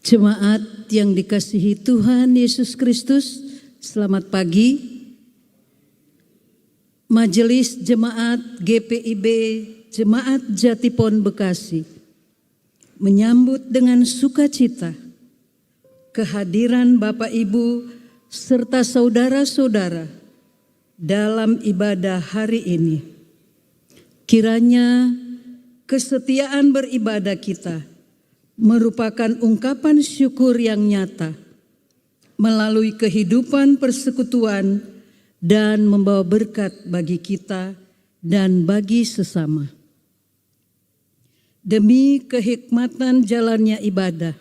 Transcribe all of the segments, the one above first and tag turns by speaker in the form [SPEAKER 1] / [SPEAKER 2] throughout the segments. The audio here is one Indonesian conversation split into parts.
[SPEAKER 1] Jemaat yang dikasihi Tuhan Yesus Kristus, selamat pagi. Majelis Jemaat GPIB Jemaat Jatipon Bekasi menyambut dengan sukacita kehadiran Bapak Ibu serta saudara-saudara dalam ibadah hari ini. Kiranya kesetiaan beribadah kita merupakan ungkapan syukur yang nyata melalui kehidupan persekutuan dan membawa berkat bagi kita dan bagi sesama. Demi kehikmatan jalannya ibadah,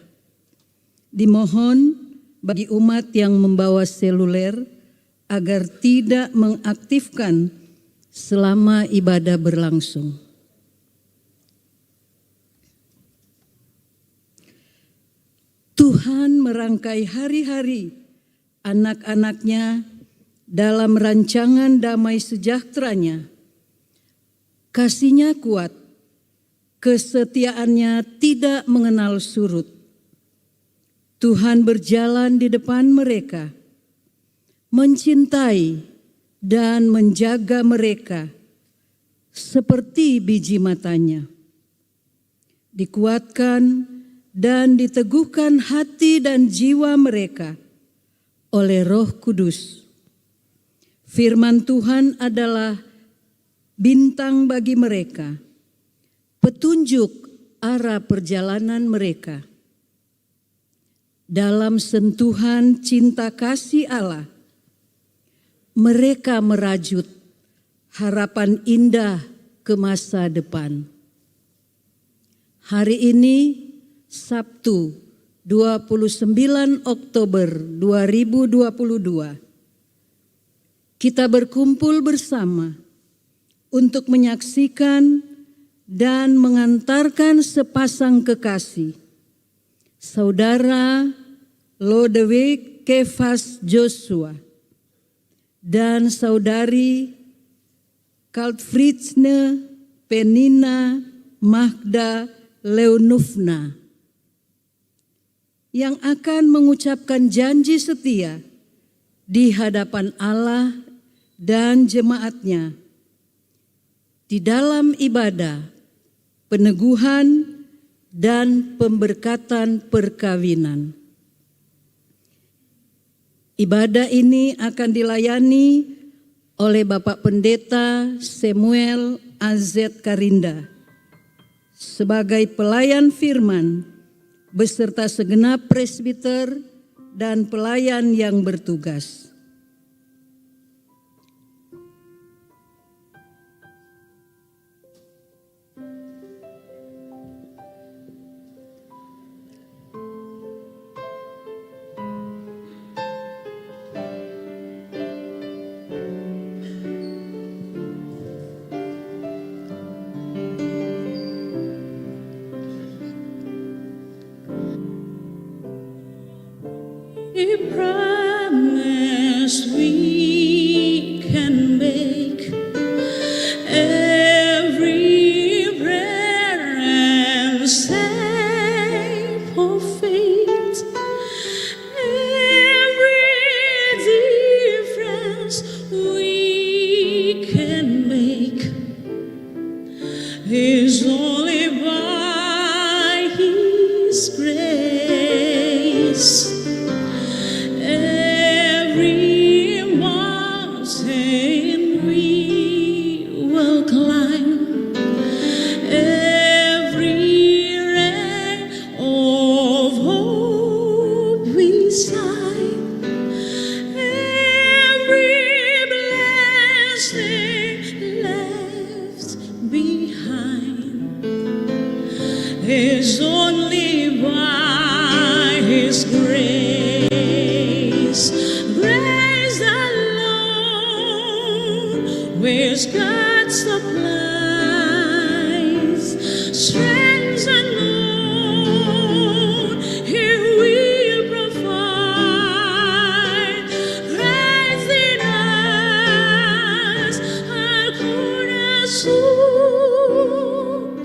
[SPEAKER 1] dimohon bagi umat yang membawa seluler agar tidak mengaktifkan selama ibadah berlangsung. Tuhan merangkai hari-hari anak-anaknya dalam rancangan damai sejahteranya. Kasih-Nya kuat, kesetiaannya tidak mengenal surut. Tuhan berjalan di depan mereka, mencintai dan menjaga mereka seperti biji matanya. Dikuatkan dan diteguhkan hati dan jiwa mereka oleh Roh Kudus. Firman Tuhan adalah bintang bagi mereka, petunjuk arah perjalanan mereka. Dalam sentuhan cinta kasih Allah, mereka merajut harapan indah ke masa depan. Hari ini Sabtu 29 Oktober 2022, kita berkumpul bersama untuk menyaksikan dan mengantarkan sepasang kekasih, Saudara Lodewijk Kefas Joshua dan Saudari Kaltfritzne Penina Magda Leonufna, yang akan mengucapkan janji setia di hadapan Allah dan jemaatnya di dalam ibadah, peneguhan, dan pemberkatan perkawinan. Ibadah ini akan dilayani oleh Bapak Pendeta Samuel AZ Karinda sebagai pelayan firman beserta segenap presbiter dan pelayan yang bertugas.
[SPEAKER 2] A promise we can make, every prayer and step of faith, every difference we can make is only by His grace. Every mountain we will climb, every ray of hope we sign, every blessing left behind is only by His grace. Grace alone, which God supplies, strength alone, He will provide. Christ in us, our cornerstone,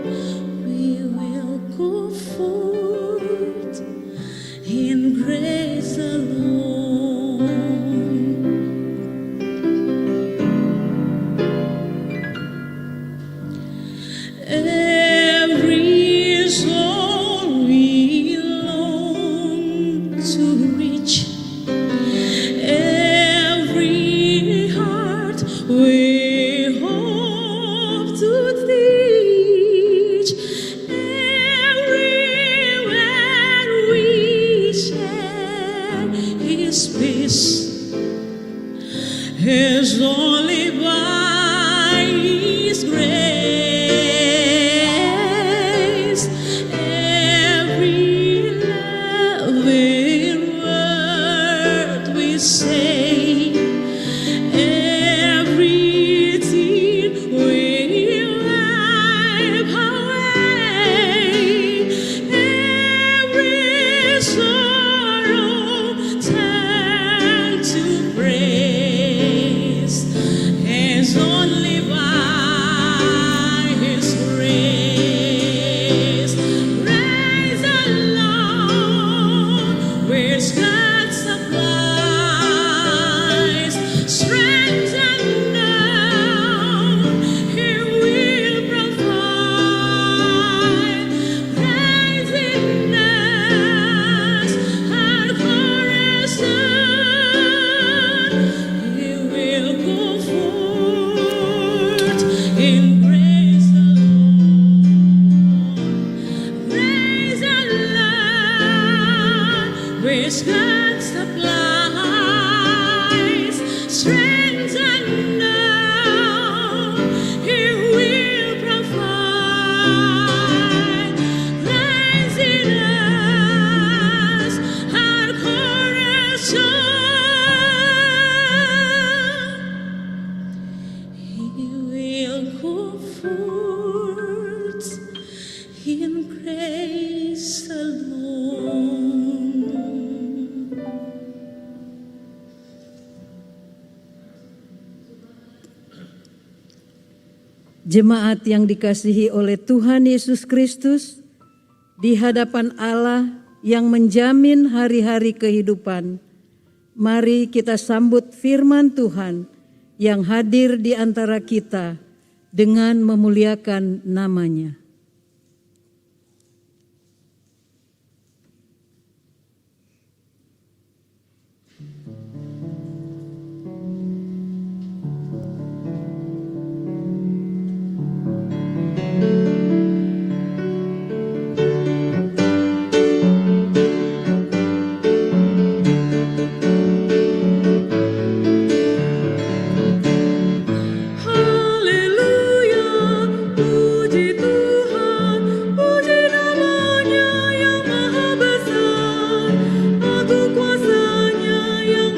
[SPEAKER 2] we will go forth is all we long to reach. Every heart we hope to teach. Everywhere we share His peace. Is only by His grace. Every loving word we say, every tear we wipe away, every sorrow turn to praise. Is only by His grace. Praise the Lord, which God supplies. Strength unknown He will provide. Rise in us, our courage soon. He will go forth in grace alone. Praise the Lord, which God supplies. Strength unknown He will provide. Rise in us, our courage soon. He will go forth in grace alone.
[SPEAKER 1] Jemaat yang dikasihi oleh Tuhan Yesus Kristus, di hadapan Allah yang menjamin hari-hari kehidupan, mari kita sambut firman Tuhan yang hadir di antara kita dengan memuliakan nama-Nya.
[SPEAKER 2] Haleluya, puji Tuhan, puji namanya yang maha besar, agung kuasanya yang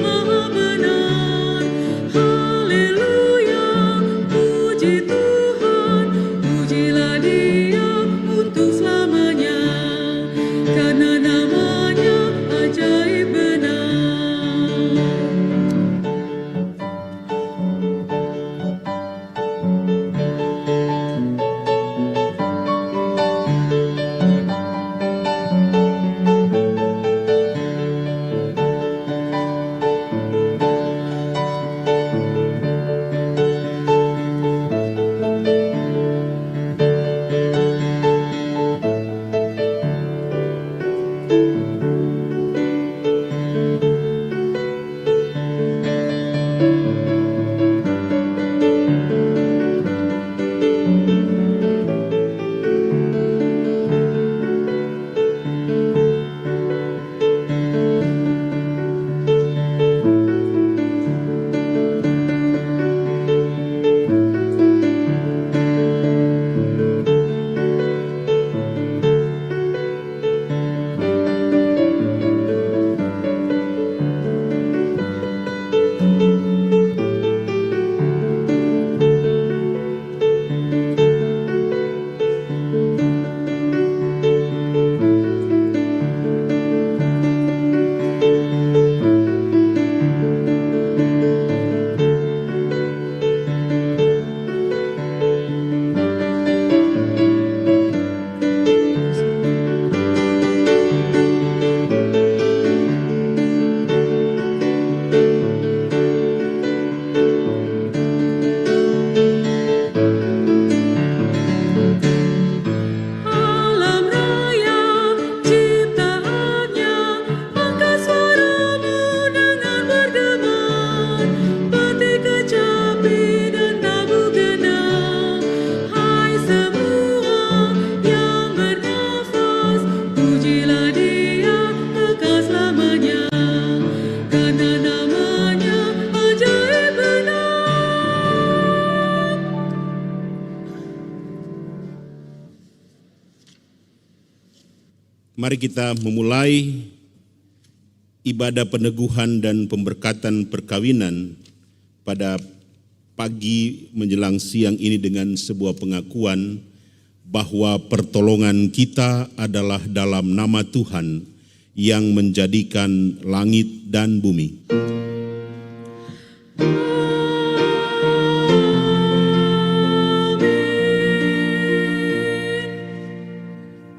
[SPEAKER 3] Mari kita memulai ibadah peneguhan dan pemberkatan perkawinan pada pagi menjelang siang ini dengan sebuah pengakuan bahwa pertolongan kita adalah dalam nama Tuhan yang menjadikan langit dan bumi.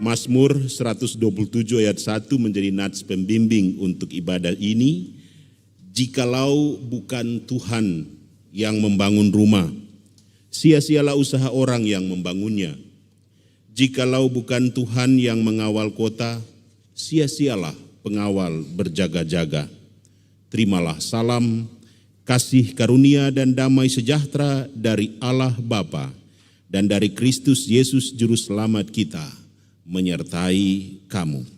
[SPEAKER 3] Mazmur 127 ayat 1 menjadi nats pembimbing untuk ibadah ini. Jikalau bukan Tuhan yang membangun rumah, sia-sialah usaha orang yang membangunnya. Jikalau bukan Tuhan yang mengawal kota, sia-sialah pengawal berjaga-jaga. Terimalah salam, kasih karunia dan damai sejahtera dari Allah Bapa dan dari Kristus Yesus Juru Selamat kita menyertai kamu.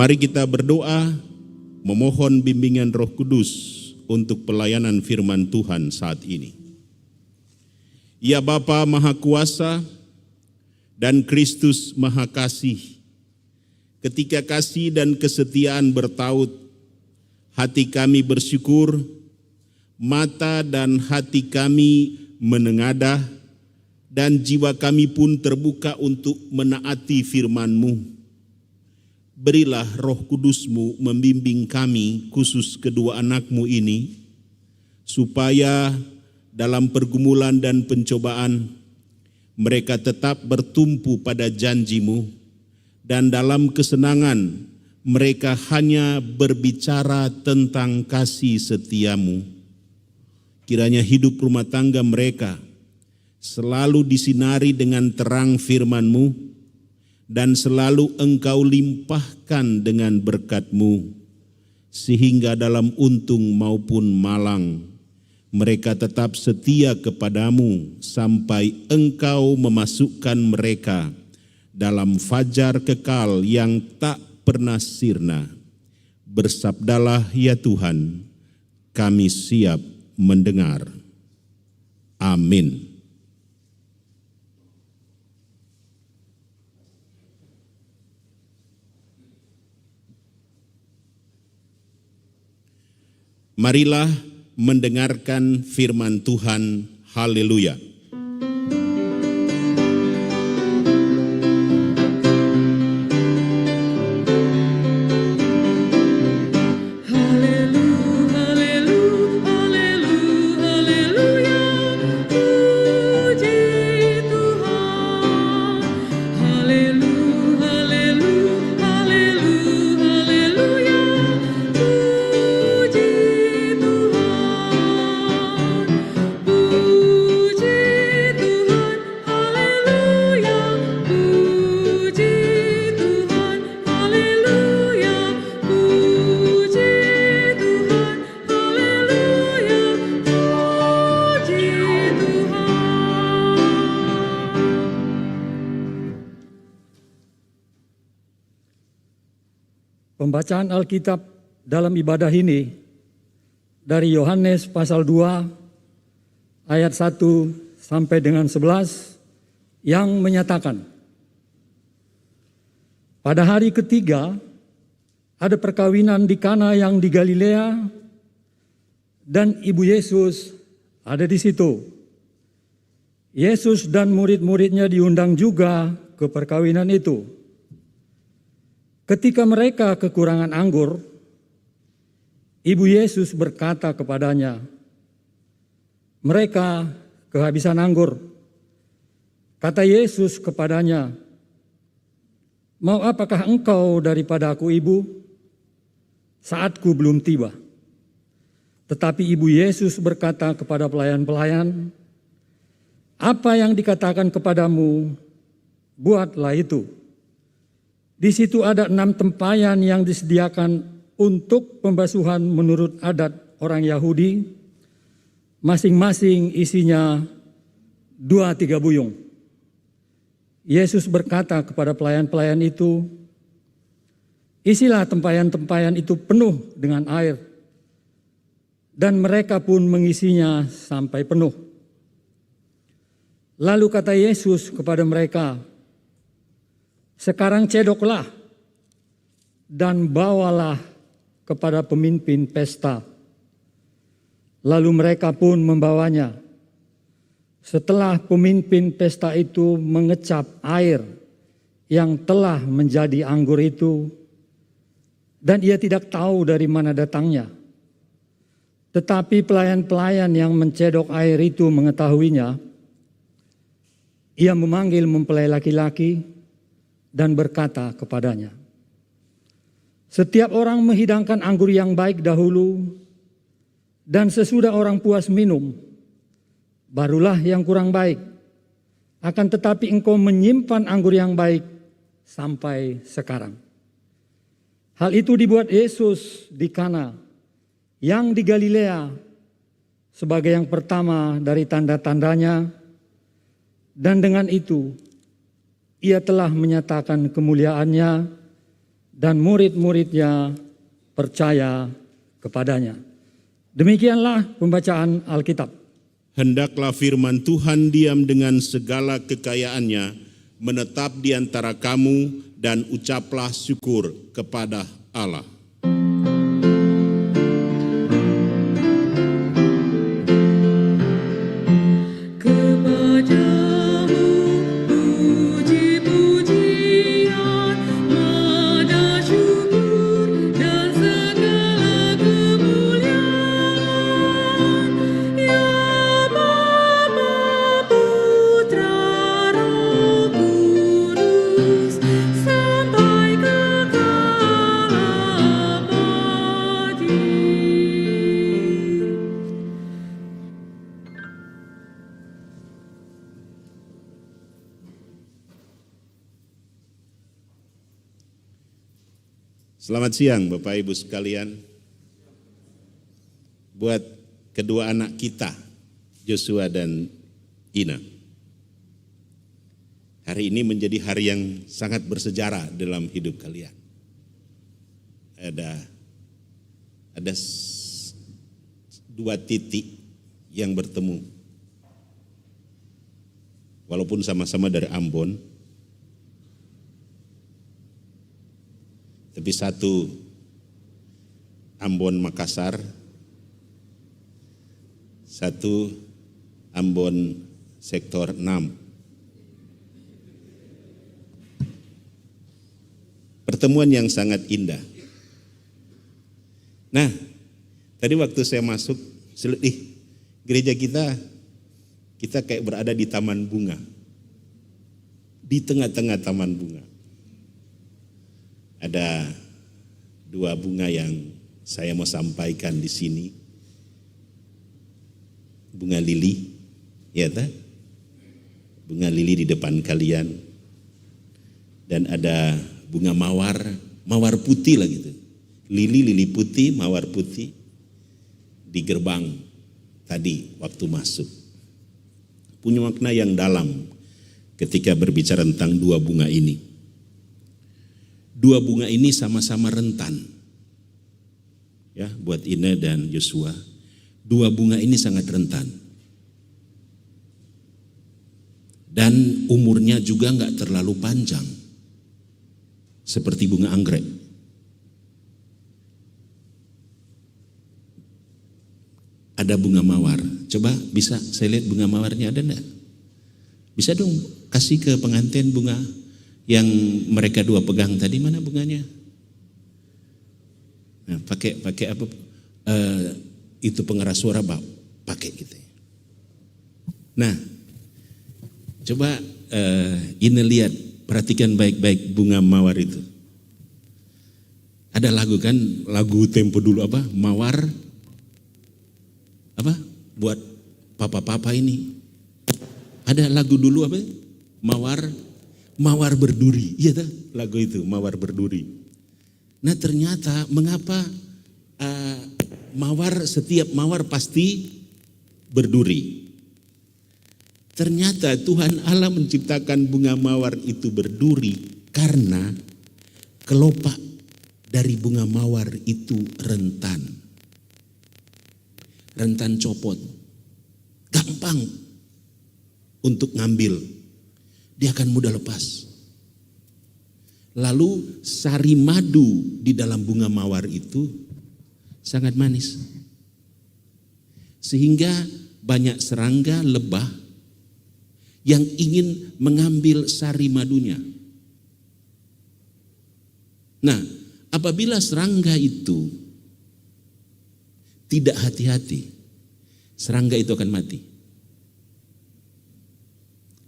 [SPEAKER 3] Mari kita berdoa memohon bimbingan Roh Kudus untuk pelayanan firman Tuhan saat ini. Ya Bapa Maha Kuasa dan Kristus Maha Kasih, ketika kasih dan kesetiaan bertaut, hati kami bersyukur, mata dan hati kami menengadah, dan jiwa kami pun terbuka untuk menaati firman-Mu. Berilah Roh Kudus-Mu membimbing kami, khusus kedua anak-Mu ini, supaya dalam pergumulan dan pencobaan mereka tetap bertumpu pada janji-Mu, dan dalam kesenangan mereka hanya berbicara tentang kasih setia-Mu. Kiranya hidup rumah tangga mereka selalu disinari dengan terang firman-Mu, dan selalu Engkau limpahkan dengan berkat-Mu, sehingga dalam untung maupun malang, mereka tetap setia kepadamu sampai Engkau memasukkan mereka dalam fajar kekal yang tak pernah sirna. Bersabdalah ya Tuhan, kami siap mendengar. Amin. Marilah mendengarkan firman Tuhan. Haleluya.
[SPEAKER 2] Puji
[SPEAKER 4] Pembacaan Alkitab dalam ibadah ini dari Yohanes pasal 2 ayat 1 sampai dengan 11 yang menyatakan, pada hari ketiga ada perkawinan di Kana yang di Galilea dan ibu Yesus ada di situ. Yesus dan murid-muridnya diundang juga ke perkawinan itu. Ketika mereka kekurangan anggur, ibu Yesus berkata kepadanya, mereka kehabisan anggur. Kata Yesus kepadanya, mau apakah engkau daripada aku, ibu? Saatku belum tiba. Tetapi ibu Yesus berkata kepada pelayan-pelayan, apa yang dikatakan kepadamu, buatlah itu. Di situ ada 6 tempayan yang disediakan untuk pembasuhan menurut adat orang Yahudi, masing-masing isinya 2-3 buyung. Yesus berkata kepada pelayan-pelayan itu, isilah tempayan-tempayan itu penuh dengan air. Dan mereka pun mengisinya sampai penuh. Lalu kata Yesus kepada mereka, sekarang cedoklah dan bawalah kepada pemimpin pesta. Lalu mereka pun membawanya. Setelah pemimpin pesta itu mengecap air yang telah menjadi anggur itu, dan ia tidak tahu dari mana datangnya. Tetapi pelayan-pelayan yang mencedok air itu mengetahuinya. Ia memanggil mempelai laki-laki dan berkata kepadanya, setiap orang menghidangkan anggur yang baik dahulu, dan sesudah orang puas minum, barulah yang kurang baik. Akan tetapi engkau menyimpan anggur yang baik sampai sekarang. Hal itu dibuat Yesus di Kana yang di Galilea sebagai yang pertama dari tanda-tandanya, dan dengan itu ia telah menyatakan kemuliaannya dan murid-muridnya percaya kepadanya. Demikianlah pembacaan Alkitab.
[SPEAKER 3] Hendaklah firman Tuhan diam dengan segala kekayaannya, menetap di antara kamu, dan ucaplah syukur kepada Allah. Selamat siang Bapak Ibu sekalian. Buat kedua anak kita, Joshua dan Ina, hari ini menjadi hari yang sangat bersejarah dalam hidup kalian. Ada 2 titik yang bertemu. Walaupun sama-sama dari Ambon, tapi satu Ambon Makassar, satu Ambon sektor 6. Pertemuan yang sangat indah. Nah, tadi waktu saya masuk, gereja kita kayak berada di taman bunga. Di tengah-tengah taman bunga. Ada 2 bunga yang saya mau sampaikan di sini. Bunga lili, ya tak? Bunga lili di depan kalian. Dan ada bunga mawar putih lah gitu. Lili putih, mawar putih di gerbang tadi waktu masuk. Punya makna yang dalam ketika berbicara tentang 2 bunga ini. Dua bunga ini sama-sama rentan. Ya, buat Ine dan Yosua, dua bunga ini sangat rentan. Dan umurnya juga nggak terlalu panjang. Seperti bunga anggrek. Ada bunga mawar. Coba bisa saya lihat bunga mawarnya ada enggak? Bisa dong kasih ke pengantin bunga yang mereka dua pegang tadi, mana bunganya? Nah, pakai apa? Itu pengeras suara pakai gitu. Nah, coba ini lihat, perhatikan baik-baik bunga mawar itu. Ada lagu kan, lagu tempo dulu apa? Mawar apa? Buat papa-papa ini. Ada lagu dulu apa? Mawar berduri. Iya tak? Lagu itu Mawar berduri. Nah ternyata mengapa setiap mawar pasti berduri. Ternyata Tuhan Allah menciptakan bunga mawar itu berduri karena kelopak dari bunga mawar itu rentan copot, gampang untuk ngambil, dia akan mudah lepas. Lalu sari madu di dalam bunga mawar itu sangat manis. Sehingga banyak serangga, lebah yang ingin mengambil sari madunya. Nah, apabila serangga itu tidak hati-hati, serangga itu akan mati.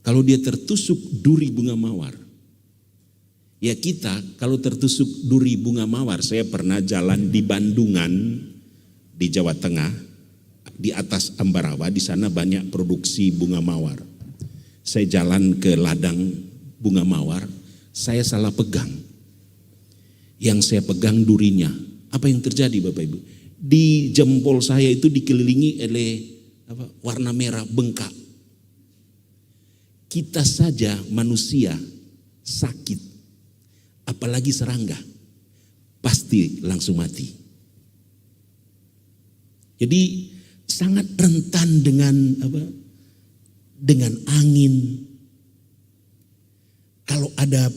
[SPEAKER 3] Kalau dia tertusuk duri bunga mawar, ya kita kalau tertusuk duri bunga mawar, saya pernah jalan di Bandungan, di Jawa Tengah, di atas Ambarawa, di sana banyak produksi bunga mawar. Saya jalan ke ladang bunga mawar, saya salah pegang. Yang saya pegang durinya. Apa yang terjadi Bapak Ibu? Di jempol saya itu dikelilingi oleh warna merah bengkak. Kita saja manusia sakit, apalagi serangga, pasti langsung mati. Jadi sangat rentan dengan angin. Kalau ada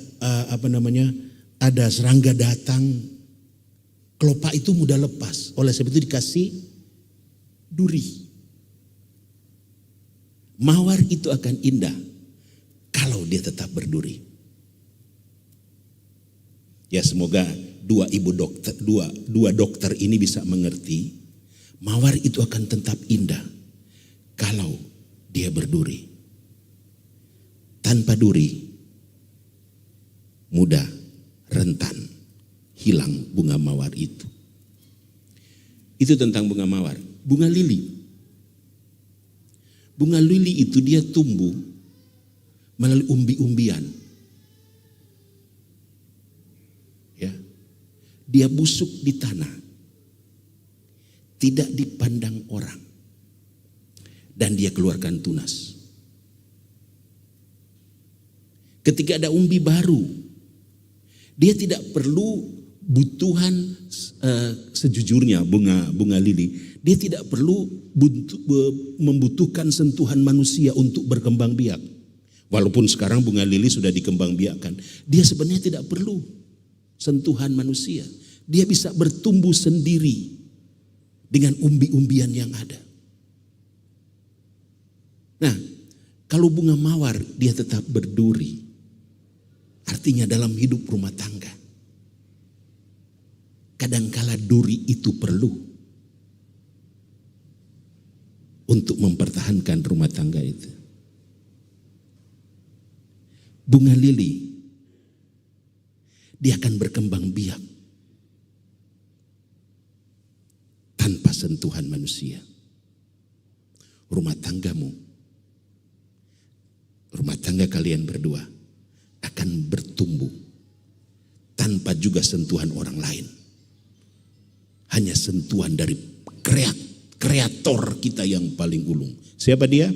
[SPEAKER 3] ada serangga datang, kelopak itu mudah lepas. Oleh sebab itu dikasih duri. Mawar itu akan indah kalau dia tetap berduri. Ya semoga dua dokter ini bisa mengerti, mawar itu akan tetap indah kalau dia berduri. Tanpa duri, mudah rentan, hilang bunga mawar itu. Itu tentang bunga mawar. Bunga lili. Bunga lili itu dia tumbuh melalui umbi-umbian. Ya. Dia busuk di tanah. Tidak dipandang orang. Dan dia keluarkan tunas. Ketika ada umbi baru, dia tidak perlu butuhan sejujurnya bunga lili. Dia tidak perlu membutuhkan sentuhan manusia untuk berkembang biak. Walaupun sekarang bunga lili sudah dikembang biakkan. Dia sebenarnya tidak perlu sentuhan manusia. Dia bisa bertumbuh sendiri dengan umbi-umbian yang ada. Nah, kalau bunga mawar dia tetap berduri. Artinya dalam hidup rumah tangga, kadangkala duri itu perlu untuk mempertahankan rumah tangga itu. Bunga lili, dia akan berkembang biak tanpa sentuhan manusia. Rumah tanggamu, rumah tangga kalian berdua akan bertumbuh tanpa juga sentuhan orang lain. Hanya sentuhan dari kreator kita yang paling ulung. Siapa dia?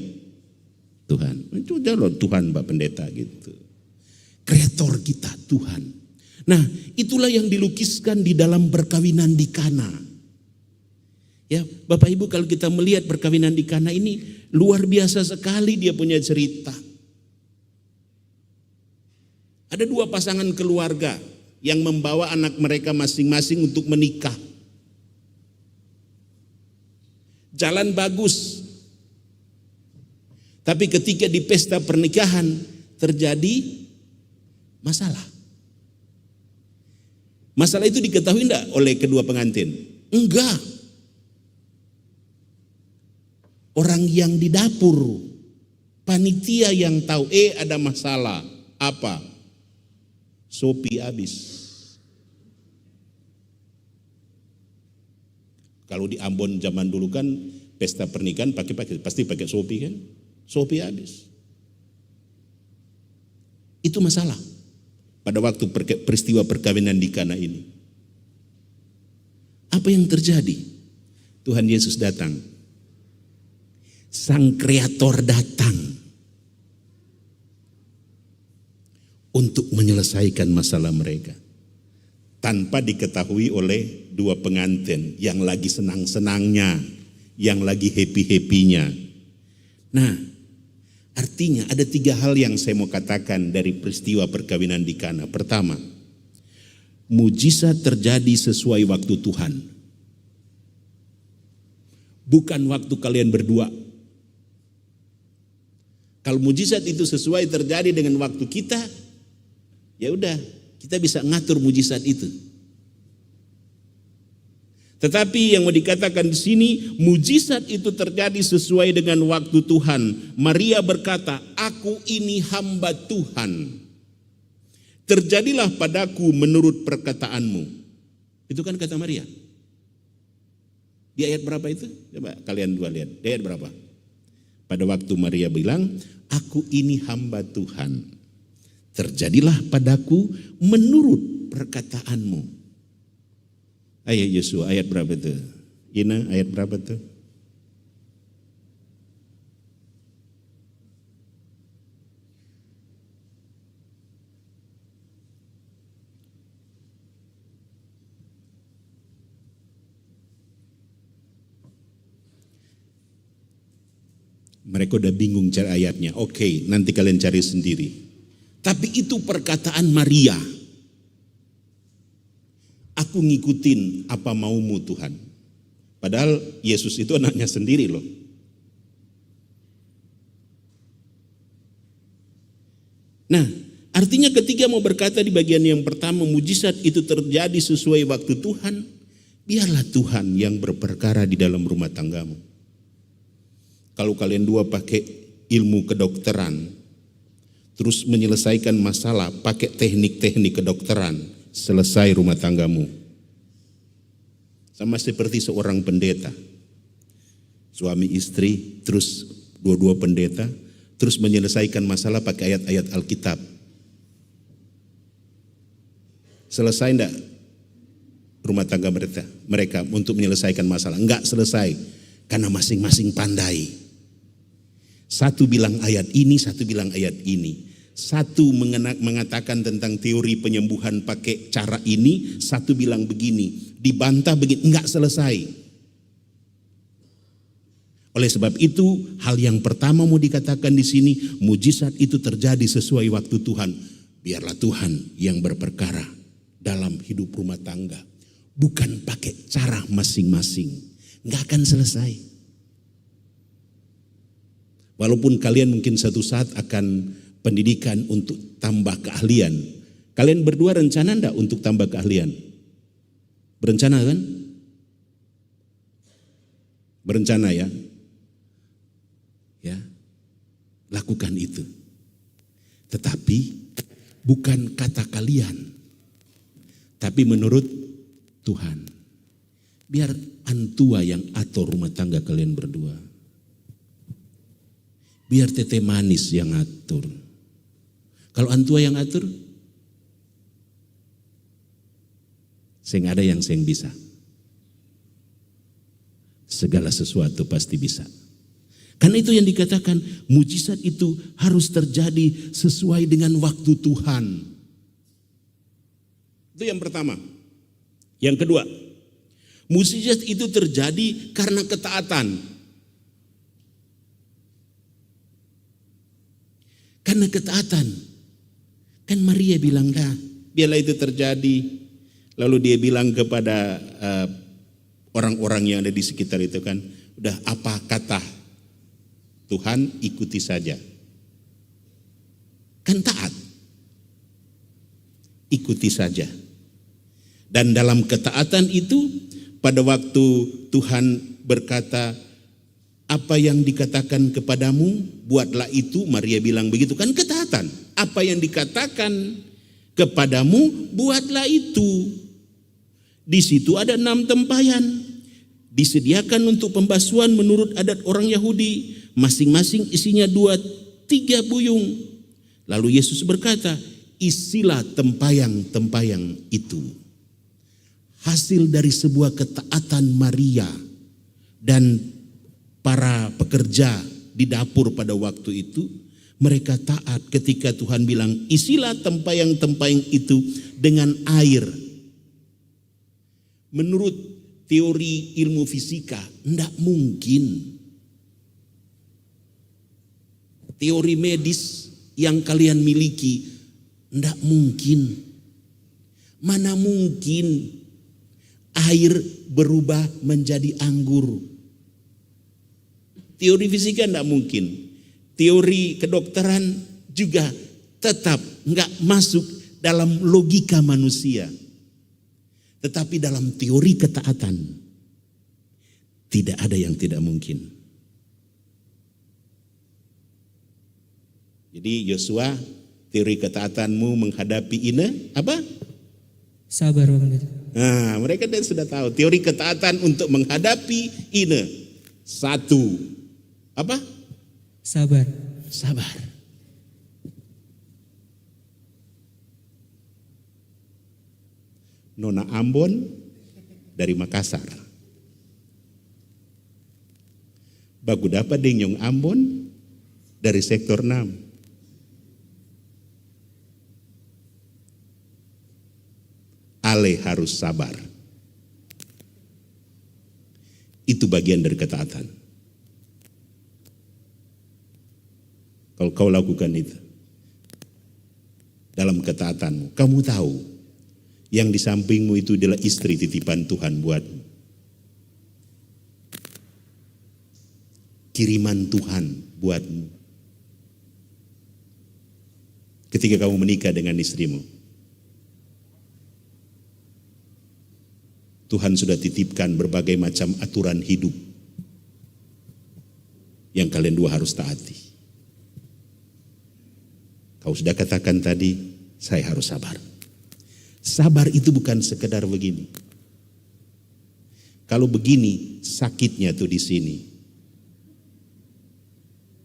[SPEAKER 3] Tuhan. Itu Tuhan Pak Pendeta gitu. Kreator kita Tuhan. Nah, itulah yang dilukiskan di dalam perkawinan di Kana. Ya, Bapak Ibu, kalau kita melihat perkawinan di Kana ini luar biasa sekali dia punya cerita. Ada dua pasangan keluarga yang membawa anak mereka masing-masing untuk menikah. Jalan bagus. Tapi ketika di pesta pernikahan terjadi masalah. Masalah itu diketahui enggak oleh kedua pengantin? Enggak. Orang yang di dapur, panitia yang tahu, ada masalah. Apa? Sopi habis. Kalau di Ambon zaman dulu kan pesta pernikahan pasti pakai sopi kan? Sopi habis. Itu masalah pada waktu peristiwa perkawinan di Kana ini. Apa yang terjadi? Tuhan Yesus datang. Sang Kreator datang untuk menyelesaikan masalah mereka. Tanpa diketahui oleh dua pengantin yang lagi senang-senangnya, yang lagi happy-happynya. Nah, artinya ada 3 hal yang saya mau katakan dari peristiwa perkawinan di Kana. Pertama, mujizat terjadi sesuai waktu Tuhan. Bukan waktu kalian berdua. Kalau mujizat itu sesuai terjadi dengan waktu kita, ya udah, kita bisa ngatur mujizat itu. Tetapi yang mau dikatakan di sini, mujizat itu terjadi sesuai dengan waktu Tuhan. Maria berkata, "Aku ini hamba Tuhan. Terjadilah padaku menurut perkataanmu." Itu kan kata Maria. Di ayat berapa itu? Coba kalian dua lihat. Di ayat berapa? Pada waktu Maria bilang, "Aku ini hamba Tuhan. Terjadilah padaku menurut perkataanmu." Ayat Yesua, ayat berapa itu? Ina, ayat berapa itu? Mereka udah bingung cari ayatnya. Oke, nanti kalian cari sendiri. Tapi itu perkataan Maria. Aku ngikutin apa maumu Tuhan. Padahal Yesus itu anaknya sendiri loh. Nah, artinya ketika mau berkata di bagian yang pertama, mujizat itu terjadi sesuai waktu Tuhan, biarlah Tuhan yang berperkara di dalam rumah tanggamu. Kalau kalian dua pakai ilmu kedokteran, terus menyelesaikan masalah pakai teknik-teknik kedokteran, selesai rumah tanggamu. Sama seperti seorang pendeta, suami istri, terus dua-dua pendeta, terus menyelesaikan masalah pakai ayat-ayat Alkitab. Selesai enggak rumah tangga mereka untuk menyelesaikan masalah? Enggak selesai, karena masing-masing pandai. Satu bilang ayat ini, satu bilang ayat ini. Satu mengatakan tentang teori penyembuhan pakai cara ini, satu bilang begini, dibantah begini, enggak selesai. Oleh sebab itu, hal yang pertama mau dikatakan di sini, mujizat itu terjadi sesuai waktu Tuhan. Biarlah Tuhan yang berperkara dalam hidup rumah tangga, bukan pakai cara masing-masing, enggak akan selesai. Walaupun kalian mungkin satu saat akan pendidikan untuk tambah keahlian. Kalian berdua rencana enggak untuk tambah keahlian? Berencana kan? Berencana ya? Ya, lakukan itu. Tetapi bukan kata kalian, tapi menurut Tuhan. Biar antua yang atur rumah tangga kalian berdua. Biar tete manis yang atur. Kalau antua yang atur, saya ada yang saya bisa. Segala sesuatu pasti bisa. Karena itu yang dikatakan, mujizat itu harus terjadi sesuai dengan waktu Tuhan. Itu yang pertama. Yang kedua, mukjizat itu terjadi karena ketaatan. Karena ketaatan. Kan Maria bilang, dah, biarlah itu terjadi. Lalu dia bilang kepada orang-orang yang ada di sekitar itu kan, udah apa kata Tuhan, ikuti saja. Kan taat. Ikuti saja. Dan dalam ketaatan itu, pada waktu Tuhan berkata, apa yang dikatakan kepadamu, buatlah itu. Maria bilang begitu, kan ketaatan. Apa yang dikatakan kepadamu, buatlah itu. Di situ ada 6 tempayan. Disediakan untuk pembasuhan menurut adat orang Yahudi. Masing-masing isinya 2-3 buyung. Lalu Yesus berkata, isilah tempayang-tempayang itu. Hasil dari sebuah ketaatan Maria dan para pekerja di dapur pada waktu itu, mereka taat ketika Tuhan bilang, isilah tempayang-tempayang itu dengan air. Menurut teori ilmu fisika, tidak mungkin. Teori medis yang kalian miliki, tidak mungkin. Mana mungkin air berubah menjadi anggur. Teori fisika tidak mungkin. Teori kedokteran juga tetap enggak masuk dalam logika manusia. Tetapi dalam teori ketaatan, tidak ada yang tidak mungkin. Jadi Yosua, teori ketaatanmu menghadapi apa?
[SPEAKER 5] Sabar, Pak Pendeta.
[SPEAKER 3] Nah, mereka sudah tahu teori ketaatan untuk menghadapi ini. 1, apa?
[SPEAKER 5] Sabar.
[SPEAKER 3] Sabar. Nona Ambon dari Makassar. Bagudapa Dengyong Ambon dari sektor 6. Ale harus sabar. Itu bagian dari ketaatan. Kalau kau lakukan itu dalam ketaatanmu, kamu tahu yang di sampingmu itu adalah istri titipan Tuhan buatmu. Kiriman Tuhan buatmu. Ketika kamu menikah dengan istrimu, Tuhan sudah titipkan berbagai macam aturan hidup yang kalian dua harus taati. Kau sudah katakan tadi, saya harus sabar. Sabar itu bukan sekedar begini. Kalau begini, sakitnya tuh di sini.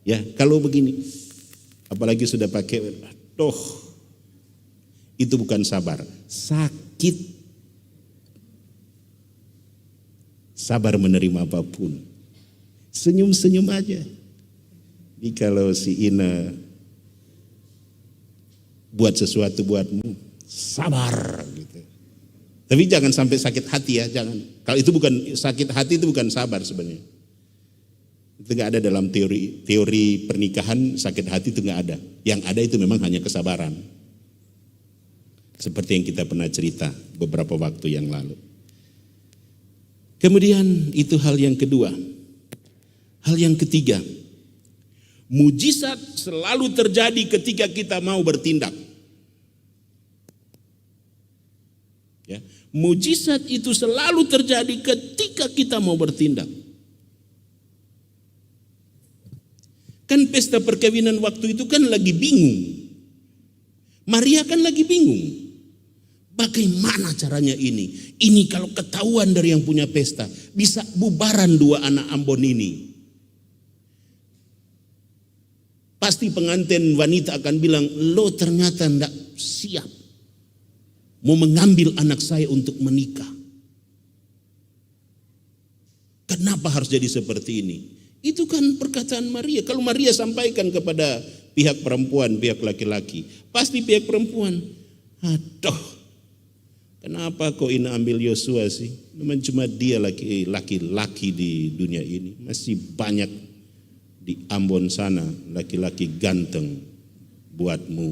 [SPEAKER 3] Ya, kalau begini, apalagi sudah pakai, itu bukan sabar, sakit. Sabar menerima apapun. Senyum-senyum aja. Jadi kalau si Ina buat sesuatu buatmu, sabar gitu. Tapi jangan sampai sakit hati ya, jangan. Kalau itu bukan sakit hati, itu bukan sabar sebenarnya. Itu nggak ada dalam teori pernikahan. Sakit hati itu nggak ada. Yang ada itu memang hanya kesabaran. Seperti yang kita pernah cerita beberapa waktu yang lalu. Kemudian itu hal yang kedua. Hal yang ketiga, mujizat selalu terjadi ketika kita mau bertindak. Ya, mujizat itu selalu terjadi ketika kita mau bertindak. Kan pesta perkawinan waktu itu kan lagi bingung. Maria kan lagi bingung. Bagaimana caranya ini? Ini kalau ketahuan dari yang punya pesta, bisa bubaran 2 anak Ambon ini. Pasti pengantin wanita akan bilang, lo ternyata tidak siap mau mengambil anak saya untuk menikah. Kenapa harus jadi seperti ini? Itu kan perkataan Maria. Kalau Maria sampaikan kepada pihak perempuan, pihak laki-laki, pasti pihak perempuan, aduh, Kenapa kok ini ambil Yosua sih? Memang cuma dia laki-laki di dunia ini. Masih banyak di Ambon sana laki-laki ganteng buatmu.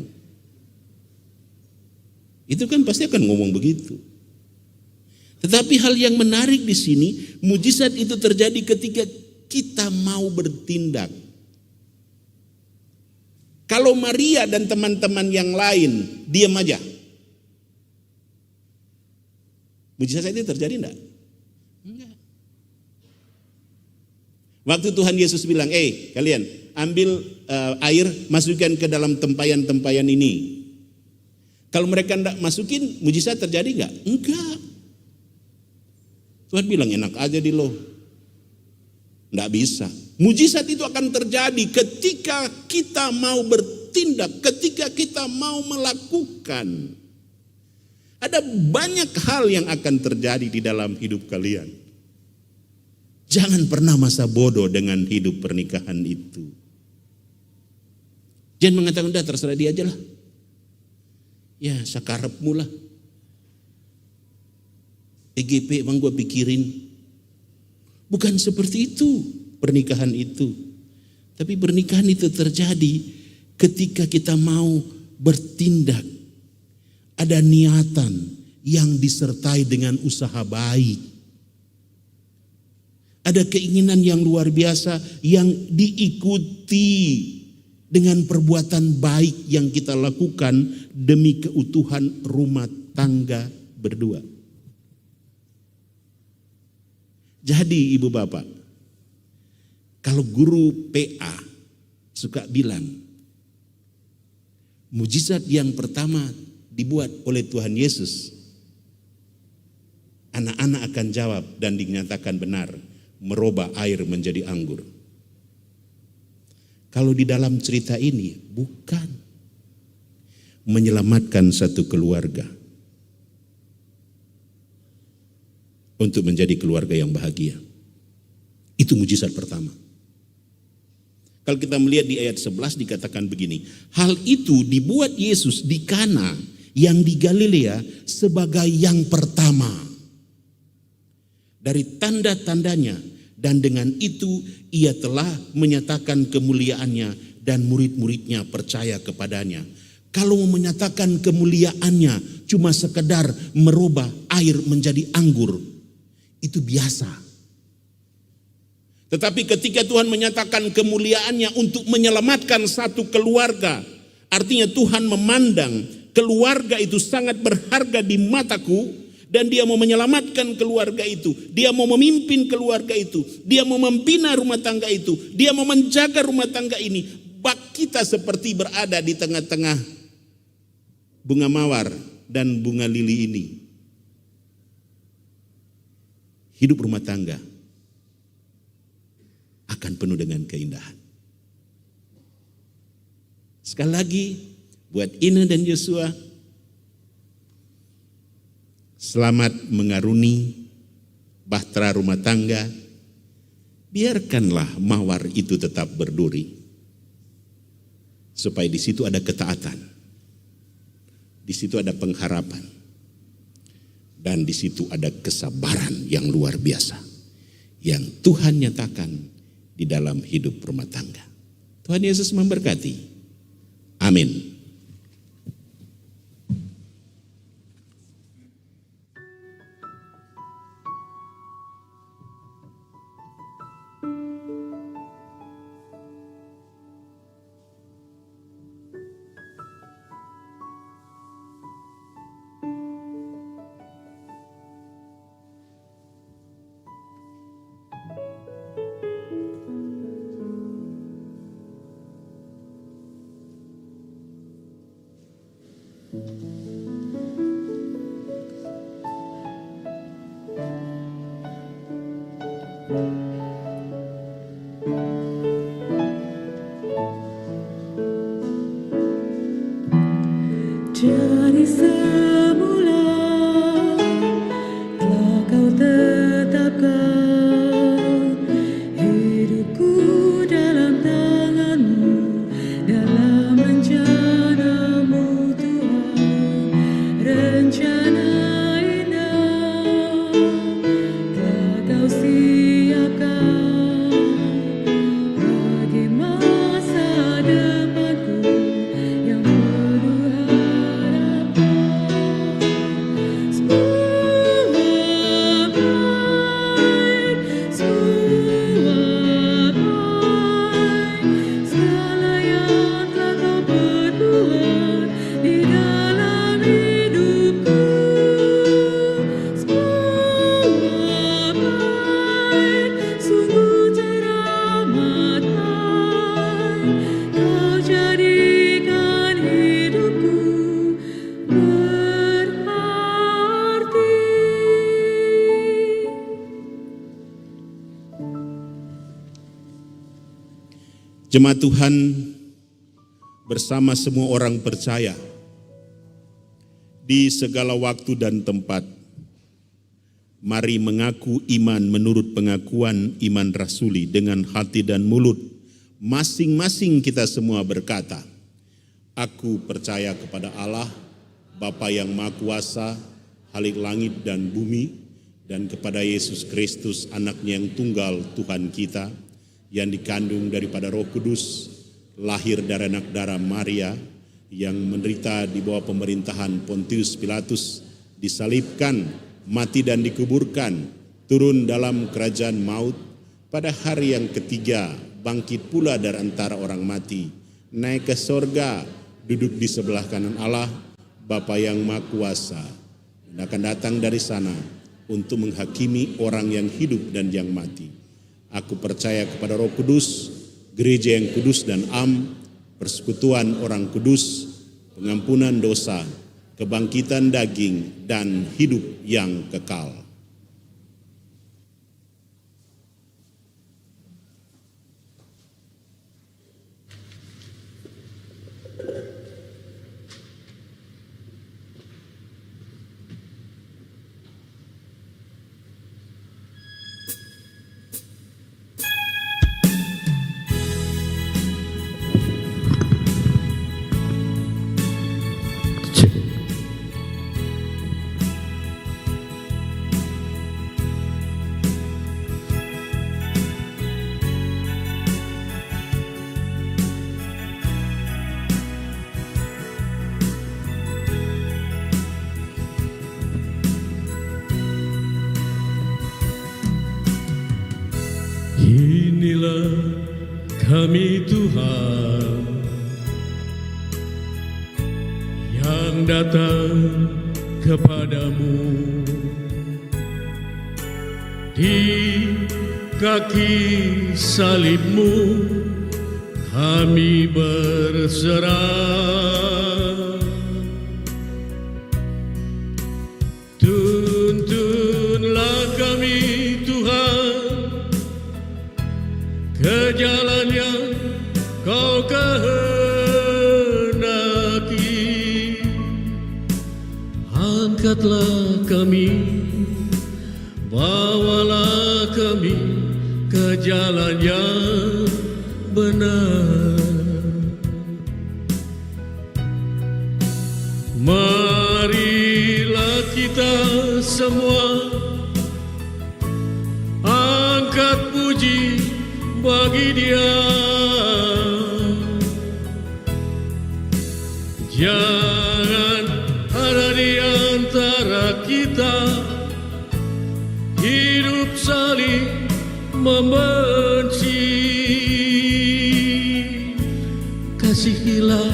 [SPEAKER 3] Itu kan pasti akan ngomong begitu. Tetapi hal yang menarik di sini, mujizat itu terjadi ketika kita mau bertindak. Kalau Maria dan teman-teman yang lain diam aja, mujizat itu terjadi enggak? Enggak. Waktu Tuhan Yesus bilang, kalian ambil air, masukkan ke dalam tempayan-tempayan ini. Kalau mereka enggak masukin, mujizat terjadi enggak? Enggak. Tuhan bilang enak aja di lo. Enggak bisa. Mujizat itu akan terjadi ketika kita mau bertindak, ketika kita mau melakukan. Ada banyak hal yang akan terjadi di dalam hidup kalian. Jangan pernah masa bodoh dengan hidup pernikahan itu. Jangan mengatakan, udah terserah dia aja lah. Ya sakarepmu lah. EGP emang gue pikirin. Bukan seperti itu pernikahan itu. Tapi pernikahan itu terjadi ketika kita mau bertindak. Ada niatan yang disertai dengan usaha baik. Ada keinginan yang luar biasa yang diikuti dengan perbuatan baik yang kita lakukan demi keutuhan rumah tangga berdua. Jadi ibu bapak, kalau guru PA suka bilang, mujizat yang pertama dibuat oleh Tuhan Yesus, anak-anak akan jawab dan dinyatakan benar, merubah air menjadi anggur. Kalau di dalam cerita ini bukan menyelamatkan satu keluarga untuk menjadi keluarga yang bahagia. Itu mujizat pertama. Kalau kita melihat di ayat 11 dikatakan begini, hal itu dibuat Yesus di Kana yang di Galilea sebagai yang pertama dari tanda-tandanya, dan dengan itu ia telah menyatakan kemuliaannya dan murid-muridnya percaya kepadanya. Kalau menyatakan kemuliaannya cuma sekedar merubah air menjadi anggur, itu biasa. Tetapi ketika Tuhan menyatakan kemuliaannya untuk menyelamatkan satu keluarga, artinya Tuhan memandang keluarga itu sangat berharga di mataku, dan dia mau menyelamatkan keluarga itu, dia mau memimpin keluarga itu, dia mau membina rumah tangga itu, dia mau menjaga rumah tangga ini. Bak kita seperti berada di tengah-tengah bunga mawar dan bunga lili ini. Hidup rumah tangga akan penuh dengan keindahan. Sekali lagi, buat Ina dan Yosua, selamat mengaruni bahtera rumah tangga. Biarkanlah mawar itu tetap berduri, supaya di situ ada ketaatan, di situ ada pengharapan, dan di situ ada kesabaran yang luar biasa yang Tuhan nyatakan di dalam hidup rumah tangga. Tuhan Yesus memberkati. Amin.
[SPEAKER 2] Dari semula telah kau tetapkan hidupku dalam tanganmu, dalam rencanamu Tuhan, rencana
[SPEAKER 3] Jemaat Tuhan bersama semua orang percaya di segala waktu dan tempat, mari mengaku iman menurut pengakuan iman rasuli dengan hati dan mulut. Masing-masing kita semua berkata, aku percaya kepada Allah, Bapa yang Maha Kuasa, Khalik langit dan bumi, dan kepada Yesus Kristus, anaknya yang tunggal Tuhan kita, yang dikandung daripada Roh Kudus, lahir dari anak darah Maria, yang menderita di bawah pemerintahan Pontius Pilatus, disalibkan, mati dan dikuburkan, turun dalam kerajaan maut, pada hari yang ketiga bangkit pula dari antara orang mati, naik ke sorga, duduk di sebelah kanan Allah, Bapa yang Maha Kuasa, dan akan datang dari sana untuk menghakimi orang yang hidup dan yang mati. Aku percaya kepada Roh Kudus, gereja yang kudus dan am, persekutuan orang kudus, pengampunan dosa, kebangkitan daging, dan hidup yang kekal.
[SPEAKER 6] Inilah kami Tuhan yang datang kepadamu di kaki salibmu kami berserah. Tuntunlah kami Tuhan ke jalan yang Kau kehendaki. Angkatlah kami, bawalah kami ke jalan yang benar. Marilah kita semua angkat puji bagi Dia. Jangan ada di antara kita hidup saling membenci. Kasihilah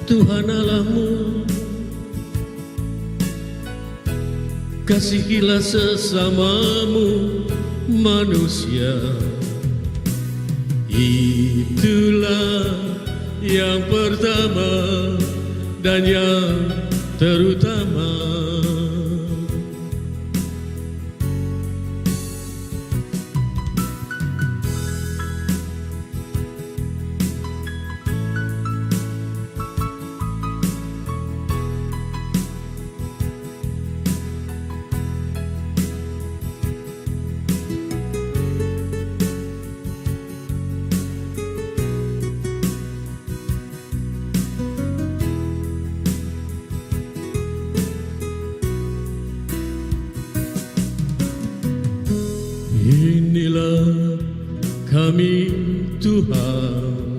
[SPEAKER 6] Tuhan Allahmu, kasihilah sesamamu manusia. Itulah yang pertama dan yang terutama. Inilah kami Tuhan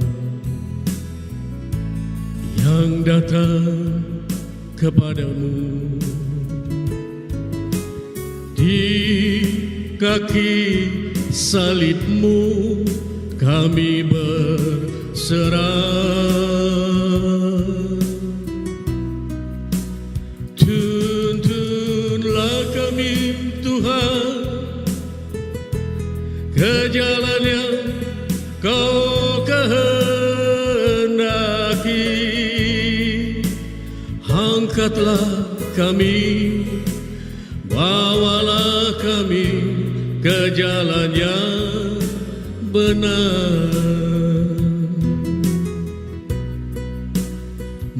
[SPEAKER 6] yang datang kepadamu di kaki salibmu kami berserah. Tuntunlah kami Tuhan ke jalan yang Kau kehendaki. Angkatlah kami, bawalah kami ke jalan yang benar.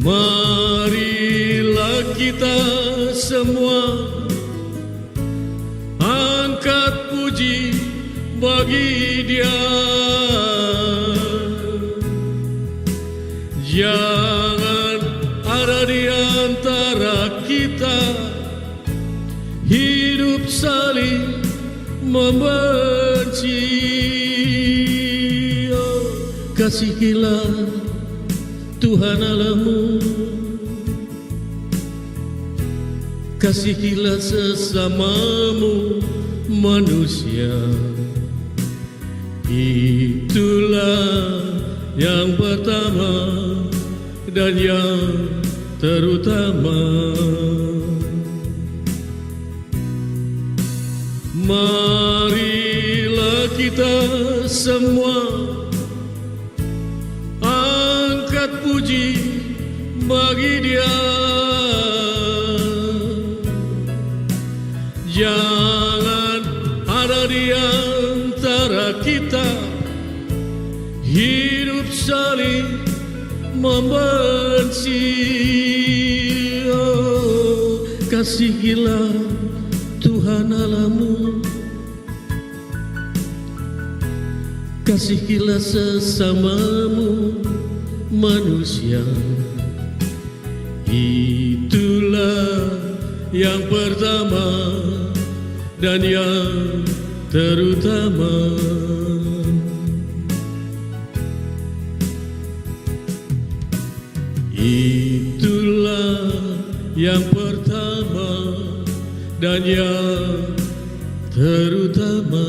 [SPEAKER 6] marilah kita semua angkat puji bagi Dia. Jangan ada di antara kita hidup saling membenci. Oh, kasihilah Tuhan Allahmu, kasihilah sesamamu manusia. Itulah yang pertama dan yang terutama. Marilah kita semua angkat puji bagi Dia. Jangan ada di antara kita hidup saling membenci. Oh, kasihilah Tuhan Allahmu, kasihilah sesamamu manusia. Itulah yang pertama dan yang terutama. Itulah yang pertama dan yang terutama.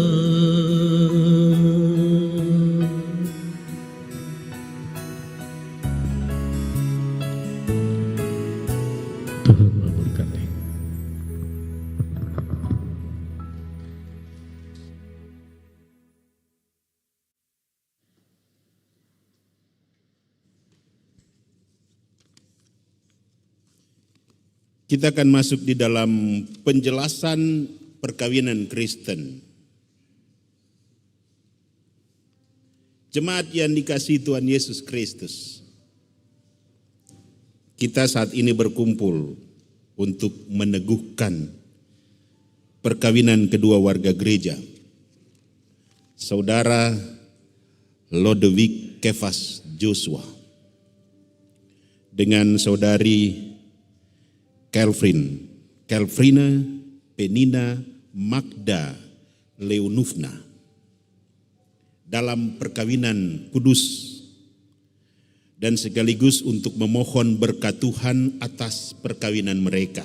[SPEAKER 6] Tuhan memberkati.
[SPEAKER 3] Kita akan masuk di dalam penjelasan perkawinan Kristen. Jemaat yang dikasihi Tuhan Yesus Kristus, kita saat ini berkumpul untuk meneguhkan perkawinan kedua warga gereja, Saudara Lodewijk Kefas Joshua dengan Saudari Kelvrina Penina Magda Leonufna dalam perkawinan kudus, dan sekaligus untuk memohon berkat Tuhan atas perkawinan mereka.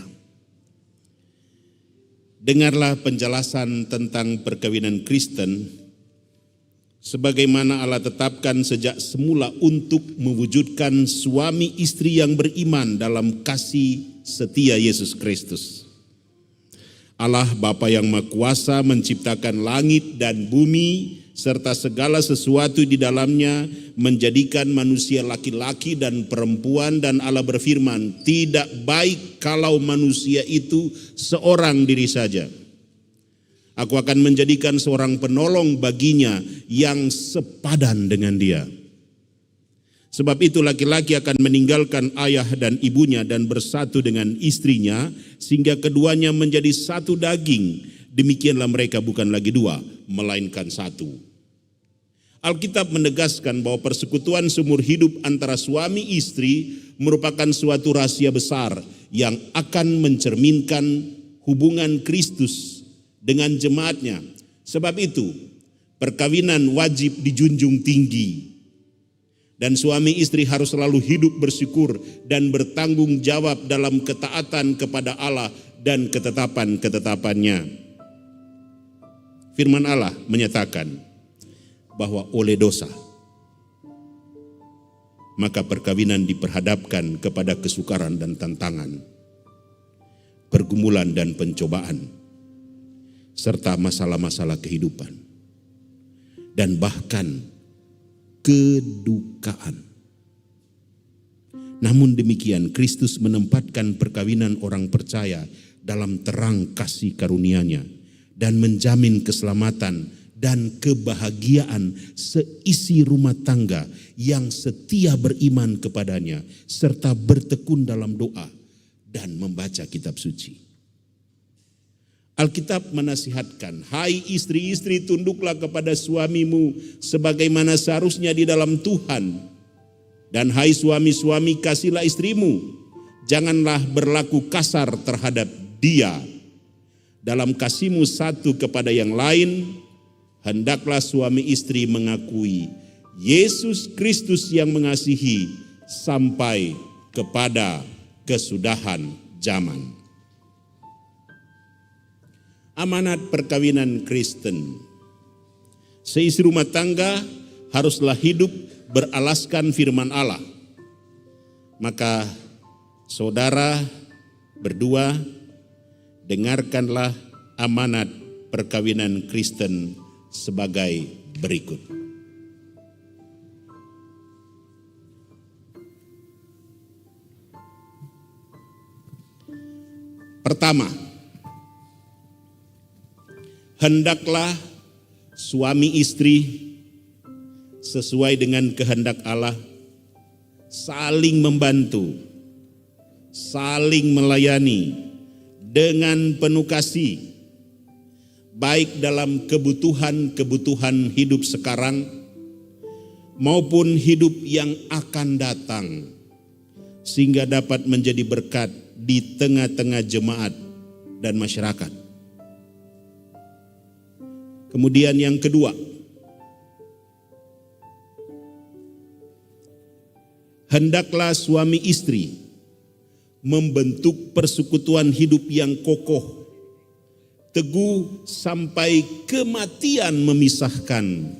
[SPEAKER 3] Dengarlah penjelasan tentang perkawinan Kristen sebagaimana Allah tetapkan sejak semula untuk mewujudkan suami istri yang beriman dalam kasih setia Yesus Kristus. Allah Bapa yang Maha Kuasa menciptakan langit dan bumi serta segala sesuatu di dalamnya, menjadikan manusia laki-laki dan perempuan, dan Allah berfirman, tidak baik kalau manusia itu seorang diri saja. Aku akan menjadikan seorang penolong baginya yang sepadan dengan dia. Sebab itu laki-laki akan meninggalkan ayah dan ibunya dan bersatu dengan istrinya, sehingga keduanya menjadi satu daging. Demikianlah mereka bukan lagi dua, melainkan satu. Alkitab menegaskan bahwa persekutuan seumur hidup antara suami istri merupakan suatu rahasia besar yang akan mencerminkan hubungan Kristus dengan jemaatnya. Sebab itu perkawinan wajib dijunjung tinggi. Dan suami istri harus selalu hidup bersyukur dan bertanggung jawab dalam ketaatan kepada Allah dan ketetapan-ketetapannya. Firman Allah menyatakan bahwa oleh dosa, maka perkawinan diperhadapkan kepada kesukaran dan tantangan, pergumulan dan pencobaan, serta masalah-masalah kehidupan, dan bahkan kedukaan. Namun demikian, Kristus menempatkan perkawinan orang percaya dalam terang kasih karunia-Nya dan menjamin keselamatan dan kebahagiaan seisi rumah tangga yang setia beriman kepadanya serta bertekun dalam doa dan membaca kitab suci. Alkitab menasihatkan, hai istri-istri, tunduklah kepada suamimu sebagaimana seharusnya di dalam Tuhan. Dan hai suami-suami, kasihlah istrimu, janganlah berlaku kasar terhadap dia. Dalam kasihmu satu kepada yang lain, hendaklah suami istri mengakui Yesus Kristus yang mengasihi sampai kepada kesudahan zaman. Amanat perkawinan Kristen. Seisi rumah tangga haruslah hidup beralaskan firman Allah. Maka saudara berdua, dengarkanlah amanat perkawinan Kristen sebagai berikut. Pertama, hendaklah suami istri sesuai dengan kehendak Allah saling membantu, saling melayani dengan penuh kasih, baik dalam kebutuhan hidup sekarang maupun hidup yang akan datang, sehingga dapat menjadi berkat di tengah-tengah jemaat dan masyarakat. Kemudian yang kedua, hendaklah suami istri membentuk persekutuan hidup yang kokoh, teguh sampai kematian memisahkan,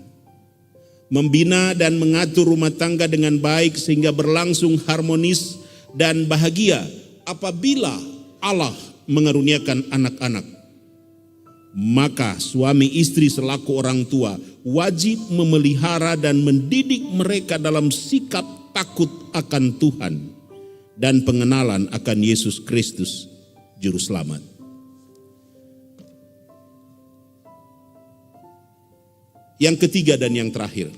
[SPEAKER 3] membina dan mengatur rumah tangga dengan baik sehingga berlangsung harmonis dan bahagia apabila Allah mengaruniakan anak-anak. Maka suami istri selaku orang tua wajib memelihara dan mendidik mereka dalam sikap takut akan Tuhan dan pengenalan akan Yesus Kristus Juru Selamat. Yang ketiga dan yang terakhir,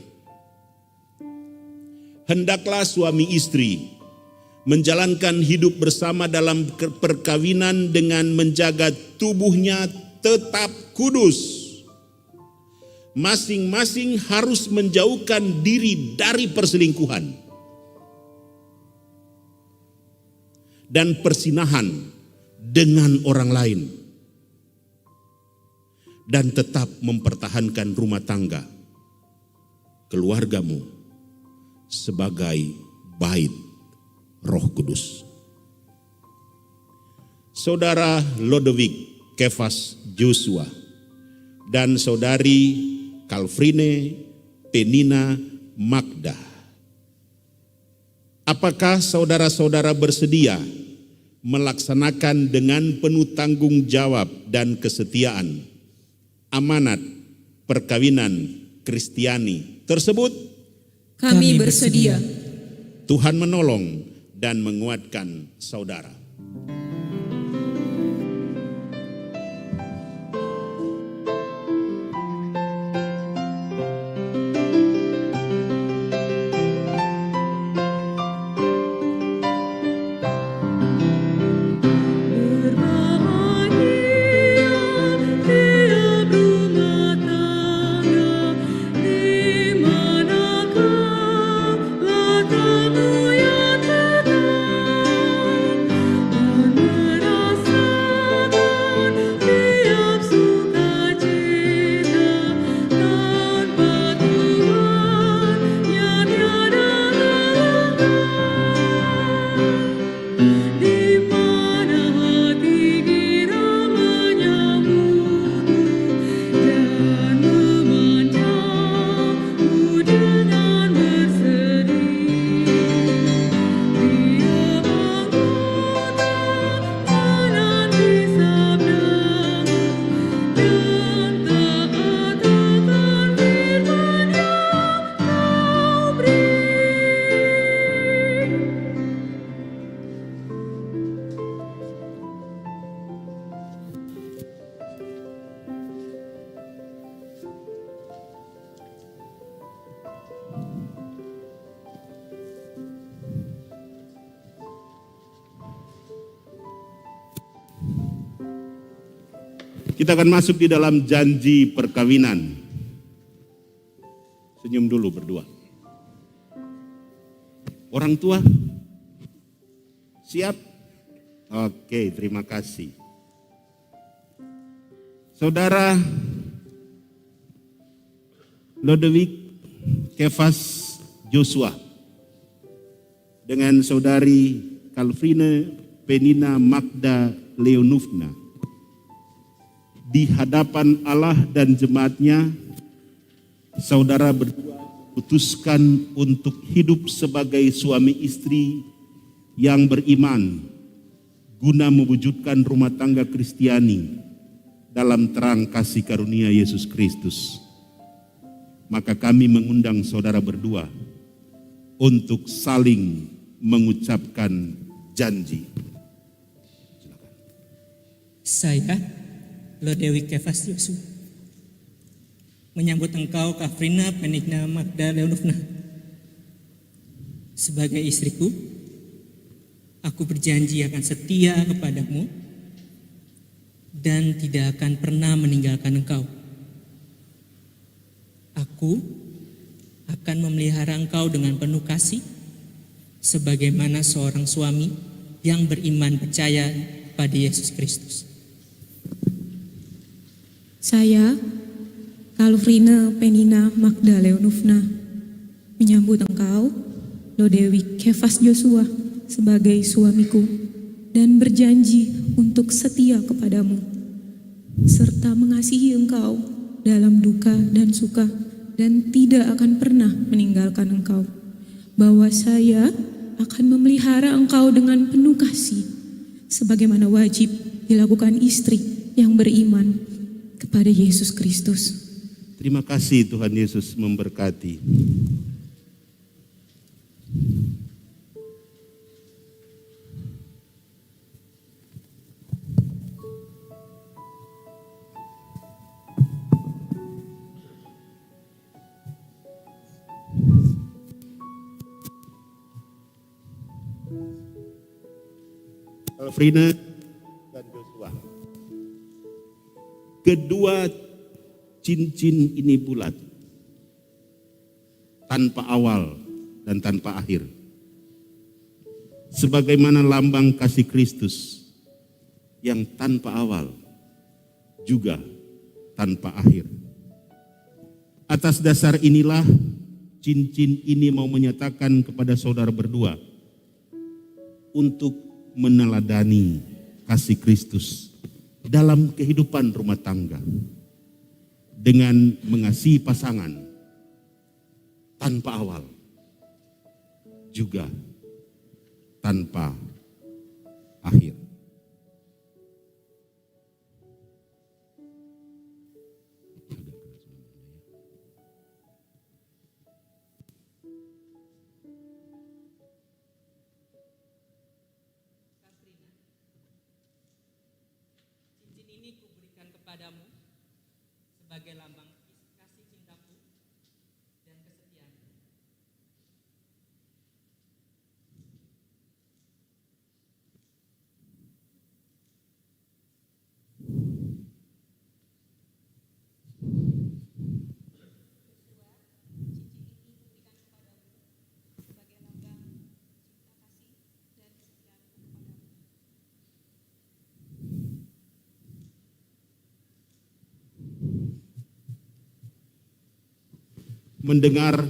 [SPEAKER 3] hendaklah suami istri menjalankan hidup bersama dalam perkawinan dengan menjaga tubuhnya tetap kudus. Masing-masing harus menjauhkan diri dari perselingkuhan dan persinahan dengan orang lain, dan tetap mempertahankan rumah tangga, keluargamu sebagai bait Roh Kudus. Saudara Lodewijk Kefas Joshua dan saudari Kalvrine Penina Magda. Apakah saudara-saudara bersedia melaksanakan dengan penuh tanggung jawab dan kesetiaan amanat perkawinan Kristiani tersebut?
[SPEAKER 2] Kami bersedia.
[SPEAKER 3] Tuhan menolong dan menguatkan saudara.
[SPEAKER 2] Amin.
[SPEAKER 3] Kita akan masuk di dalam janji perkawinan. Senyum dulu berdua. Orang tua, siap? Oke, terima kasih. Saudara Lodewijk Kefas Joshua dengan saudari Kalvrine Penina Magda Leonufna di hadapan Allah dan jemaatnya, saudara berdua putuskan untuk hidup sebagai suami istri yang beriman guna mewujudkan rumah tangga Kristiani dalam terang kasih karunia Yesus Kristus. Maka kami mengundang saudara berdua untuk saling mengucapkan janji. Silakan.
[SPEAKER 5] Saya, Lodewijk Kefas Joshua, menyambut engkau, Kalvrine Penina Magda Leonufna, sebagai istriku. Aku berjanji akan setia kepadamu dan tidak akan pernah meninggalkan engkau. Aku akan memelihara engkau dengan penuh kasih, sebagaimana seorang suami yang beriman percaya pada Yesus Kristus.
[SPEAKER 2] Saya, Kalvrine Penina Magda Leonufna, menyambut engkau, Lodewijk Kefas Joshua, sebagai suamiku dan berjanji untuk setia kepadamu, serta mengasihi engkau dalam duka dan suka, dan tidak akan pernah meninggalkan engkau, bahwa saya akan memelihara engkau dengan penuh kasih, sebagaimana wajib dilakukan istri yang beriman kepada Yesus Kristus.
[SPEAKER 3] Terima kasih, Tuhan Yesus memberkati. Kalvrine dan Joshua. Kedua cincin ini bulat, tanpa awal dan tanpa akhir. Sebagaimana lambang kasih Kristus yang tanpa awal juga tanpa akhir. Atas dasar inilah cincin ini mau menyatakan kepada saudara berdua untuk meneladani kasih Kristus dalam kehidupan rumah tangga dengan mengasihi pasangan tanpa awal juga tanpa akhir.
[SPEAKER 5] Kepadamu sebagai lambang kasih cintaku dan kesetiaanku.
[SPEAKER 3] Mendengar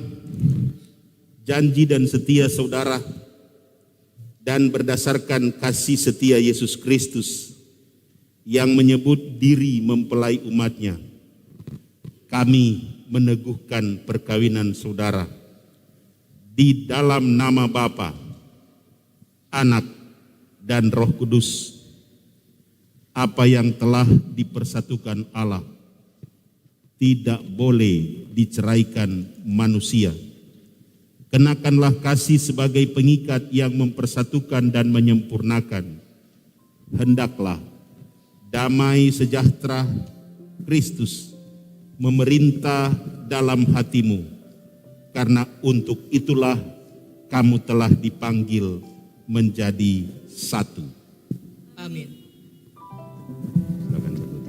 [SPEAKER 3] janji dan setia saudara dan berdasarkan kasih setia Yesus Kristus yang menyebut diri mempelai umatnya, kami meneguhkan perkawinan saudara di dalam nama Bapa, Anak, dan Roh Kudus. Apa yang telah dipersatukan Allah tidak boleh diceraikan manusia. Kenakanlah kasih sebagai pengikat yang mempersatukan dan menyempurnakan. Hendaklah damai sejahtera Kristus memerintah dalam hatimu, karena untuk itulah kamu telah dipanggil menjadi satu.
[SPEAKER 5] Amin.
[SPEAKER 3] Silakan berdua.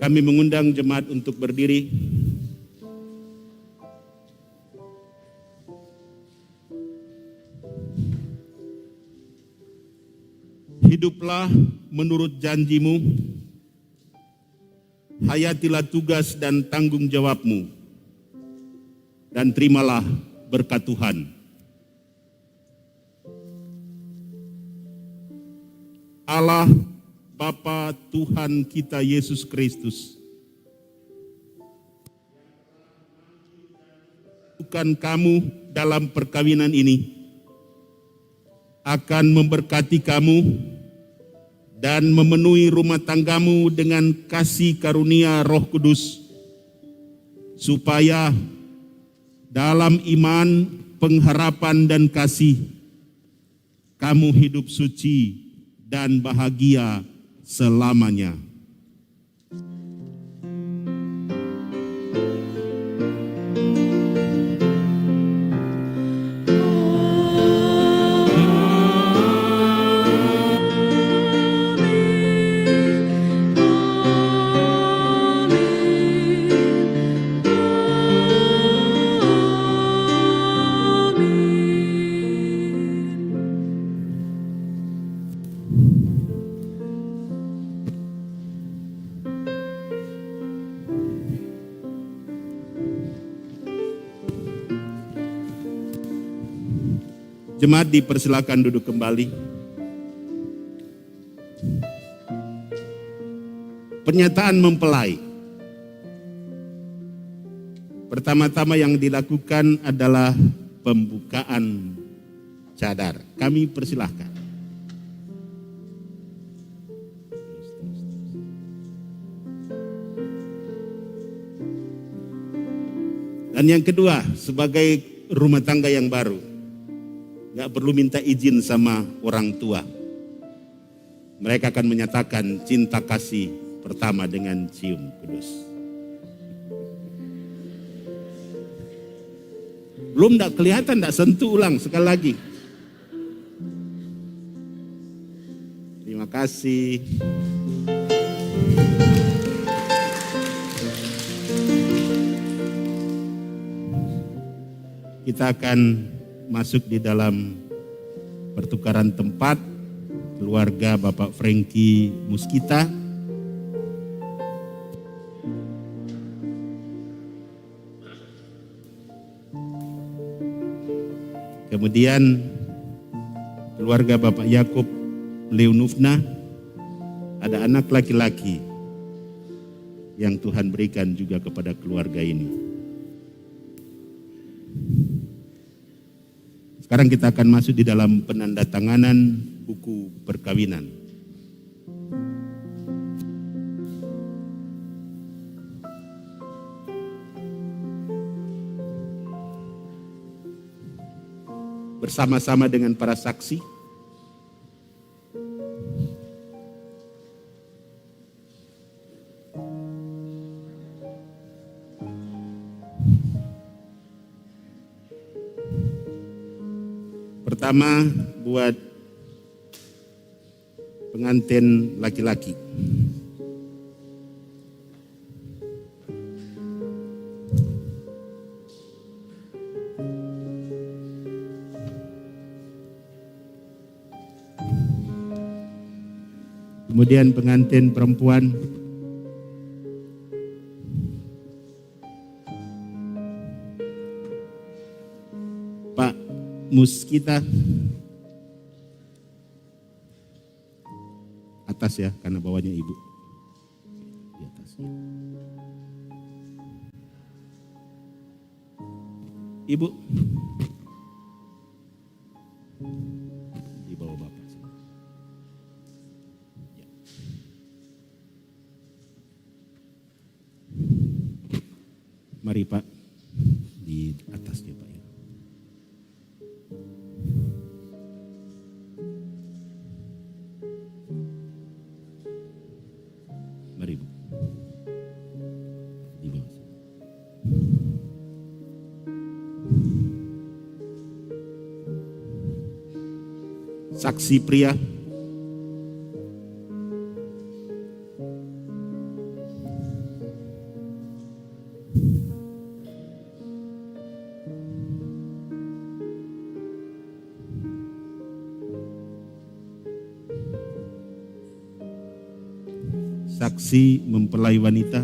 [SPEAKER 3] Kami mengundang jemaat untuk berdiri. Hiduplah menurut janjimu, hayatilah tugas dan tanggung jawabmu, dan terimalah berkat Tuhan. Allah Bapa Tuhan kita Yesus Kristus, bukan kamu dalam perkawinan ini, akan memberkati kamu dan memenuhi rumah tanggamu dengan kasih karunia Roh Kudus, supaya dalam iman, pengharapan, dan kasih kamu hidup suci dan bahagia selamanya. Jemaat dipersilakan duduk kembali. Pernyataan mempelai. Pertama-tama yang dilakukan adalah pembukaan cadar. Kami persilahkan. Dan yang kedua, sebagai rumah tangga yang baru, nggak perlu minta izin sama orang tua. Mereka akan menyatakan cinta kasih pertama dengan cium kudus. Belum nggak kelihatan, nggak sentuh, ulang sekali lagi. Terima kasih. Kita akan masuk di dalam pertukaran tempat keluarga Bapak Frankie Muskita. Kemudian keluarga Bapak Yakub Leonufna, ada anak laki-laki yang Tuhan berikan juga kepada keluarga ini. Sekarang kita akan masuk di dalam penandatanganan buku perkawinan. Bersama-sama dengan para saksi. Pertama buat pengantin laki-laki. Kemudian pengantin perempuan. Pak Muskita. Atas ya, karena bawahnya ibu. Di atas. Ibu. Di bawah bapak. Ya. Mari Pak, di atasnya Pak ya. Mari Bu. Di bawah. Saksi pria. saksi mempelai wanita.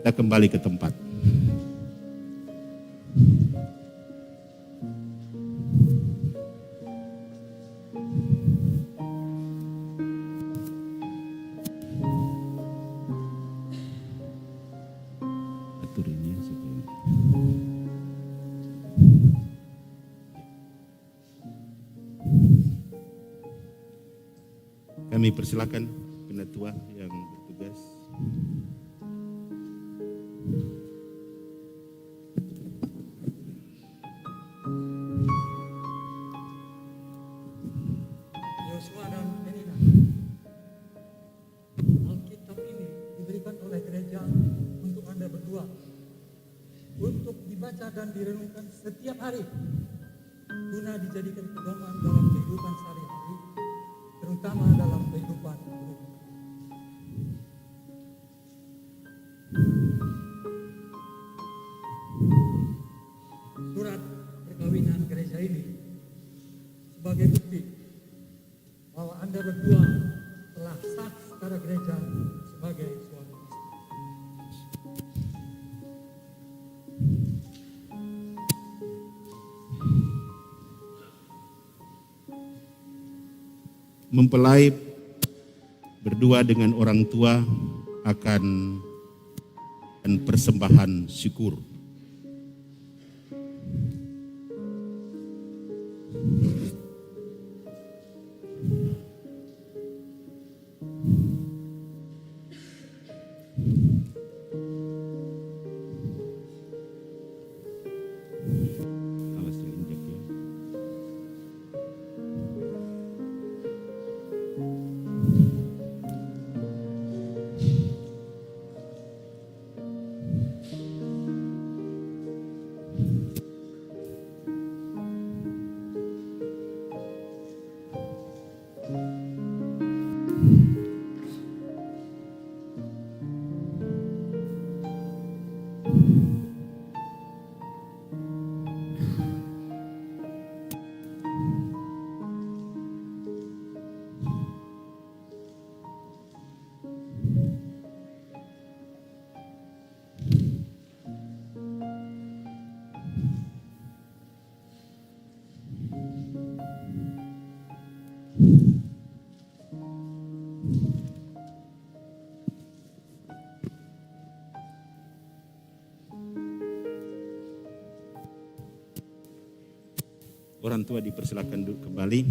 [SPEAKER 3] Kita kembali ke tempat. Atur ini ya, supaya kami persilakan penatua yang bertugas.
[SPEAKER 4] Yosua dan Penina. Alkitab ini diberikan oleh gereja untuk Anda berdua, untuk dibaca dan direnungkan setiap hari, guna dijadikan pedoman dalam kehidupan sehari-hari, terutama dalam kehidupan berumah. Surat perkawinan gereja ini sebagai bukti bahwa Anda berdua telah sah secara gereja sebagai suami istri.
[SPEAKER 3] Mempelai berdua dengan orang tua akan persembahan syukur. Awas diinjak ya. Orang tua dipersilakan duduk kembali.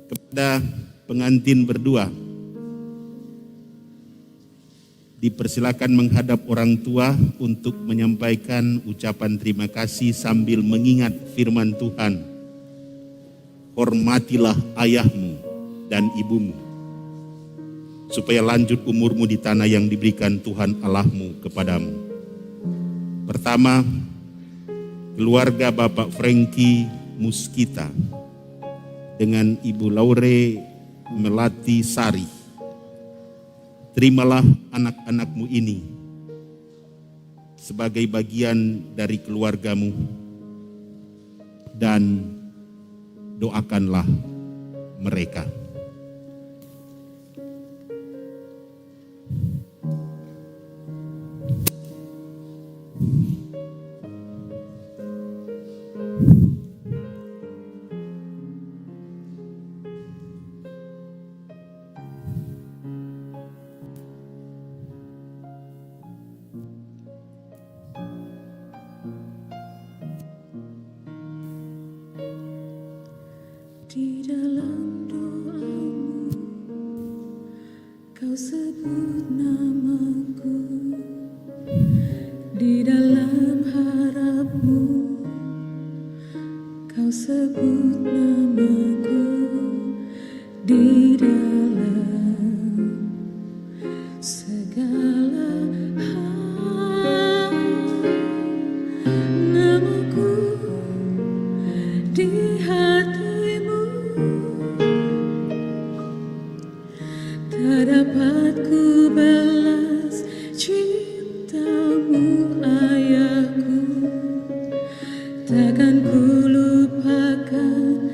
[SPEAKER 3] Kepada pengantin berdua, dipersilakan menghadap orang tua untuk menyampaikan ucapan terima kasih sambil mengingat firman Tuhan. Hormatilah ayahmu dan ibumu, supaya lanjut umurmu di tanah yang diberikan Tuhan Allahmu kepadamu. Pertama, keluarga Bapak Franky Muskita dengan Ibu Laure Melati Sari. Terimalah anak-anakmu ini sebagai bagian dari keluargamu dan doakanlah mereka.
[SPEAKER 2] Di dalam doamu, kau sebut namaku. Di dalam harapmu, kau sebut namaku. Di dalam lupakan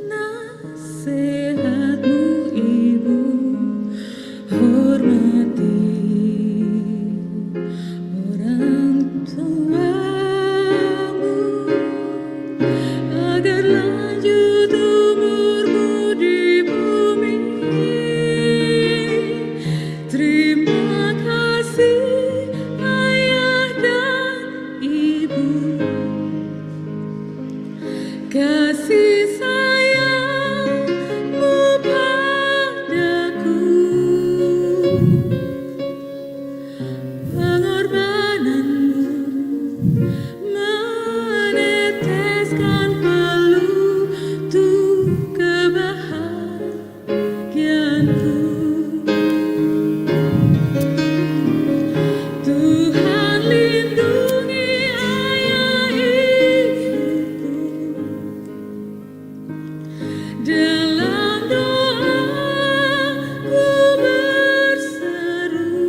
[SPEAKER 2] nasihatmu Ibu, hormati orang tuamu agar lanjut umurmu di bumi. Terima kasih ayah dan ibu, kasih sayangmu padaku, pengorbananmu meneteskan peluru kebahagiaanku. Tuhan lindungi ayah ibuku, dalam doaku berseru,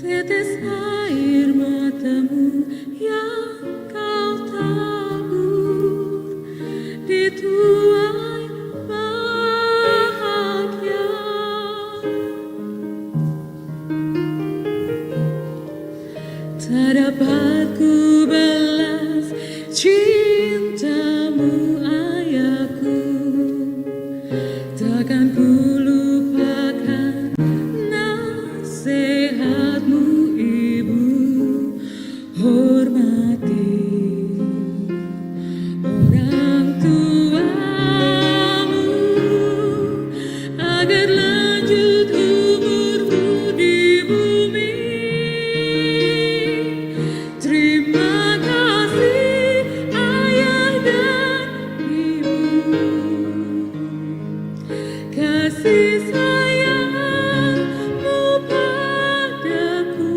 [SPEAKER 2] tetes air matamu yang kau tabur dituai bahagia. Tak dapat ku balas cintamu ayahku, takkan ku lupakan nasihatmu ibu, hormati orang tuamu agar lanjut umurmu di bumi. Terima kasih ayah dan ibu, kasih sayangmu padaku,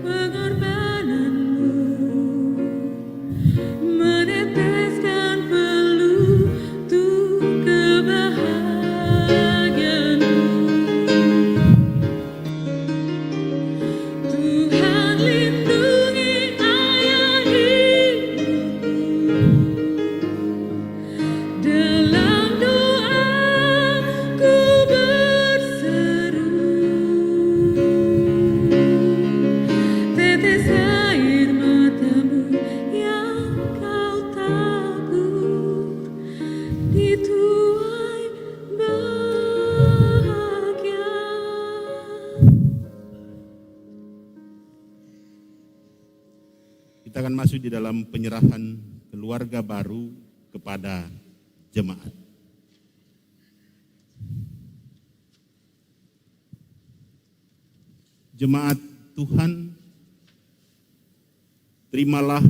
[SPEAKER 2] pengorbananmu meneteskan peluru kebahagiaanmu. Tuhan lindungi ayah ibuku, dalam doaku berseru, tetes air matamu yang kau tabur dituai bahagia.
[SPEAKER 3] Kita akan masuk di dalam penyerahan keluarga baru kepada jemaat. Jemaat Tuhan, terimalah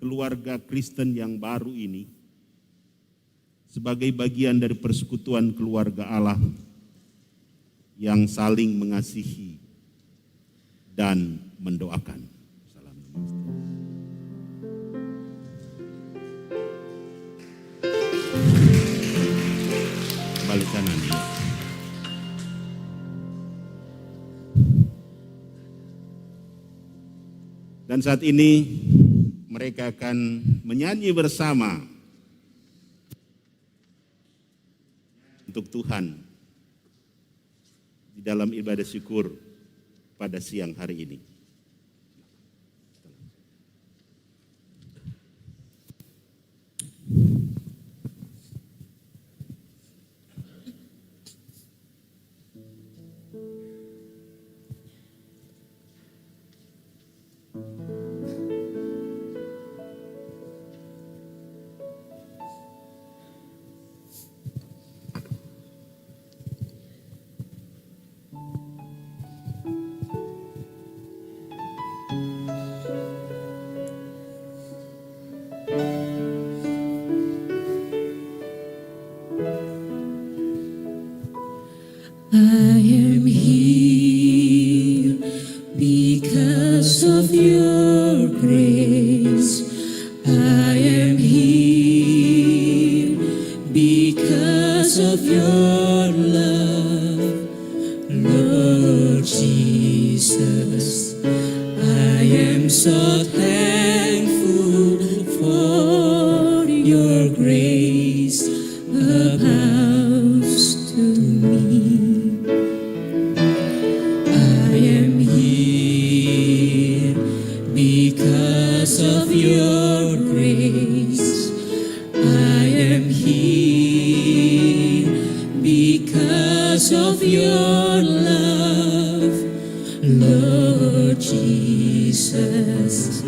[SPEAKER 3] keluarga Kristen yang baru ini sebagai bagian dari persekutuan keluarga Allah yang saling mengasihi dan mendoakan. Salam namaste. Balik kanan. Dan saat ini mereka akan menyanyi bersama untuk Tuhan di dalam ibadah syukur pada siang hari ini.
[SPEAKER 2] I am here because of your grace. I am here because of your love, Lord Jesus. I am so thankful for your grace abounds to me. I am here because of your grace. I am here because of your love, Lord Jesus.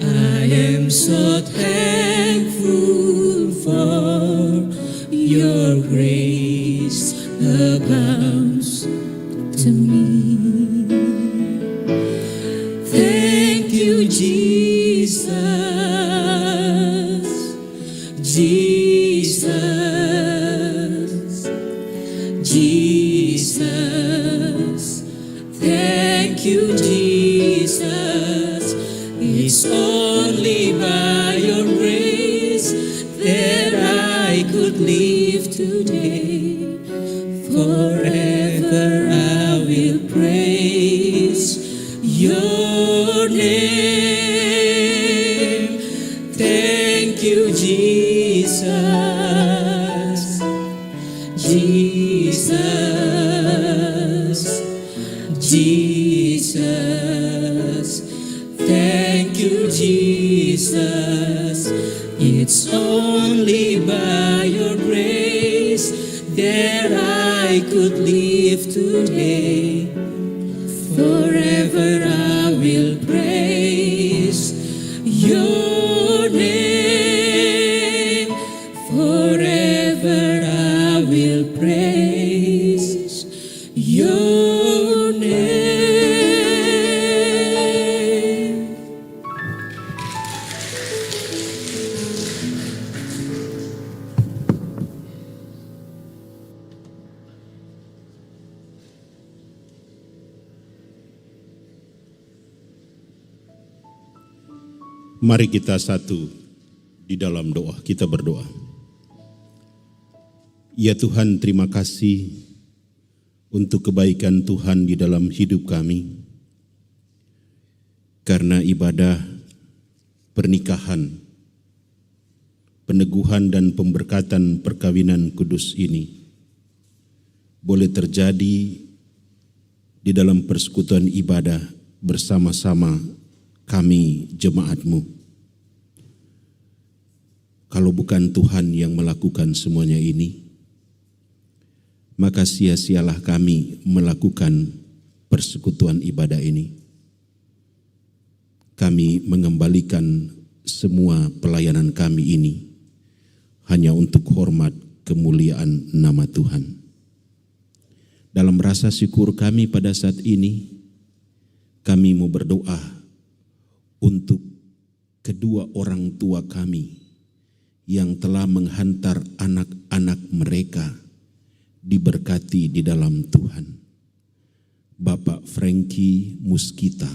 [SPEAKER 2] I am so thankful for your grace abounds to me. Thank you, Jesus, Jesus, Jesus. Thank you, Jesus. It's only by your grace that I could live today. Forever I will praise your name. Thank you, Jesus, Jesus, Jesus. Thank you, Jesus. It's only by your grace that I could live today. Forever I will praise your name. Forever I will praise your name.
[SPEAKER 3] Mari kita satu di dalam doa, kita berdoa. Ya Tuhan, terima kasih untuk kebaikan Tuhan di dalam hidup kami. Karena ibadah pernikahan, peneguhan dan pemberkatan perkawinan kudus ini boleh terjadi di dalam persekutuan ibadah bersama-sama kami jemaat-Mu. Kalau bukan Tuhan yang melakukan semuanya ini, maka sia-sialah kami melakukan persekutuan ibadah ini. Kami mengembalikan semua pelayanan kami ini hanya untuk hormat kemuliaan nama Tuhan. Dalam rasa syukur kami pada saat ini, kami mau berdoa untuk kedua orang tua kami yang telah menghantar anak-anak mereka diberkati di dalam Tuhan. Bapak Frankie Muskita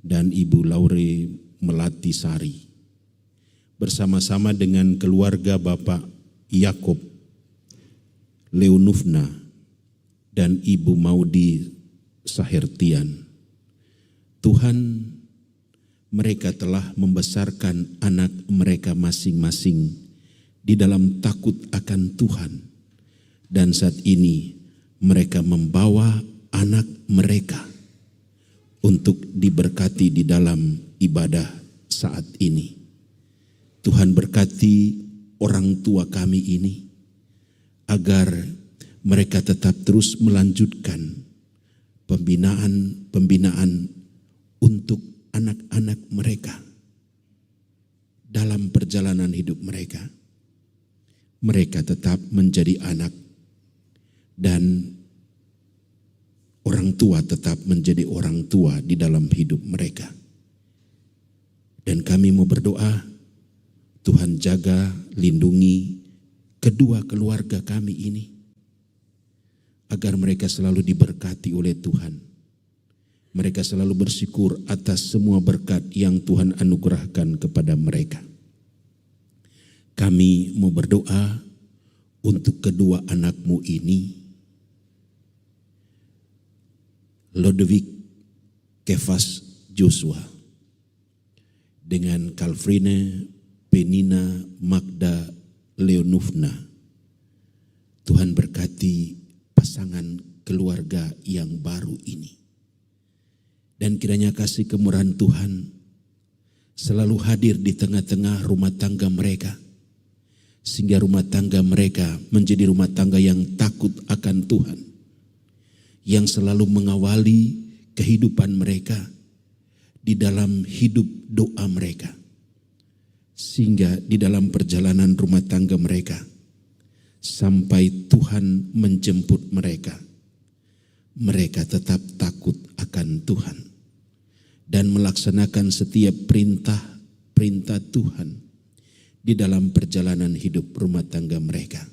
[SPEAKER 3] dan Ibu Laure Melati Sari bersama-sama dengan keluarga Bapak Yakob Leonufna dan Ibu Maudi Sahertian. Tuhan, mereka telah membesarkan anak mereka masing-masing di dalam takut akan Tuhan. Dan saat ini mereka membawa anak mereka untuk diberkati di dalam ibadah saat ini. Tuhan berkati orang tua kami ini agar mereka tetap terus melanjutkan pembinaan untuk anak-anak mereka dalam perjalanan hidup mereka. Mereka tetap menjadi anak dan orang tua tetap menjadi orang tua di dalam hidup mereka. Dan kami mau berdoa, Tuhan jaga, lindungi kedua keluarga kami ini agar mereka selalu diberkati oleh Tuhan. Mereka selalu bersyukur atas semua berkat yang Tuhan anugerahkan kepada mereka. Kami mau berdoa untuk kedua anak-Mu ini, Lodewijk Kefas Joshua, dengan Kalvrine, Penina, Magda, Leonufna. Tuhan berkati pasangan keluarga yang baru ini. Dan kiranya kasih kemurahan Tuhan selalu hadir di tengah-tengah rumah tangga mereka, sehingga rumah tangga mereka menjadi rumah tangga yang takut akan Tuhan, yang selalu mengawali kehidupan mereka di dalam hidup doa mereka, sehingga di dalam perjalanan rumah tangga mereka sampai Tuhan menjemput mereka, mereka tetap takut akan Tuhan dan melaksanakan setiap perintah Tuhan di dalam perjalanan hidup rumah tangga mereka.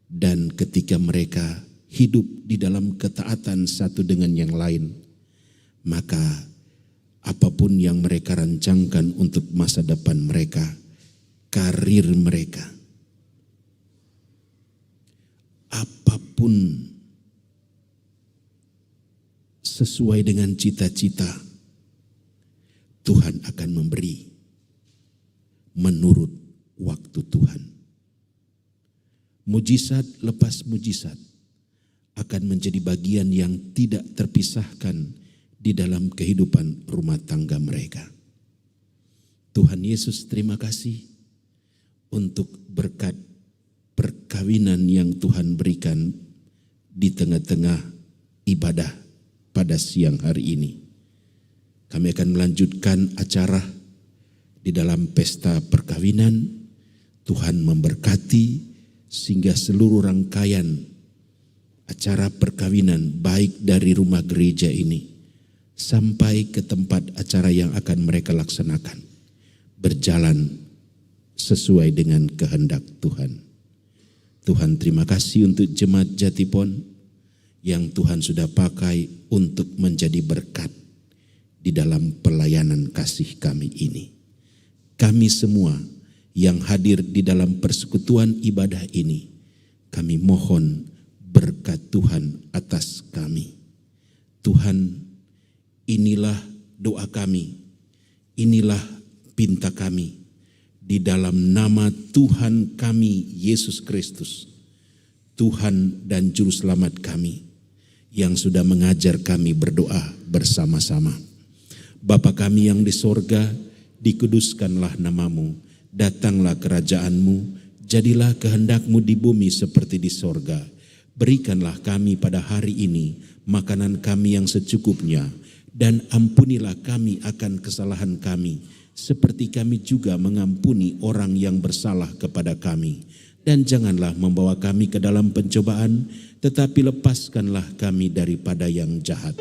[SPEAKER 3] Dan ketika mereka hidup di dalam ketaatan satu dengan yang lain, maka apapun yang mereka rancangkan untuk masa depan mereka, karir mereka, apapun sesuai dengan cita-cita, Tuhan akan memberi menurut waktu Tuhan. Mujizat lepas mujizat akan menjadi bagian yang tidak terpisahkan di dalam kehidupan rumah tangga mereka. Tuhan Yesus, terima kasih untuk berkat perkawinan yang Tuhan berikan di tengah-tengah ibadah pada siang hari ini. Kami akan melanjutkan acara di dalam pesta perkawinan. Tuhan memberkati sehingga seluruh rangkaian acara perkawinan baik dari rumah gereja ini sampai ke tempat acara yang akan mereka laksanakan berjalan sesuai dengan kehendak Tuhan. Tuhan, terima kasih untuk jemaat Jatipon yang Tuhan sudah pakai untuk menjadi berkat di dalam pelayanan kasih kami ini. Kami semua yang hadir di dalam persekutuan ibadah ini, kami mohon berkat Tuhan atas kami. Tuhan, inilah doa kami, inilah pinta kami di dalam nama Tuhan kami Yesus Kristus, Tuhan dan Juru Selamat kami, yang sudah mengajar kami berdoa bersama-sama. Bapa kami yang di sorga, dikuduskanlah namamu, datanglah kerajaanmu, jadilah kehendakmu di bumi seperti di sorga. Berikanlah kami pada hari ini makanan kami yang secukupnya, dan ampunilah kami akan kesalahan kami, seperti kami juga mengampuni orang yang bersalah kepada kami. Dan janganlah membawa kami ke dalam pencobaan, tetapi lepaskanlah kami daripada yang jahat.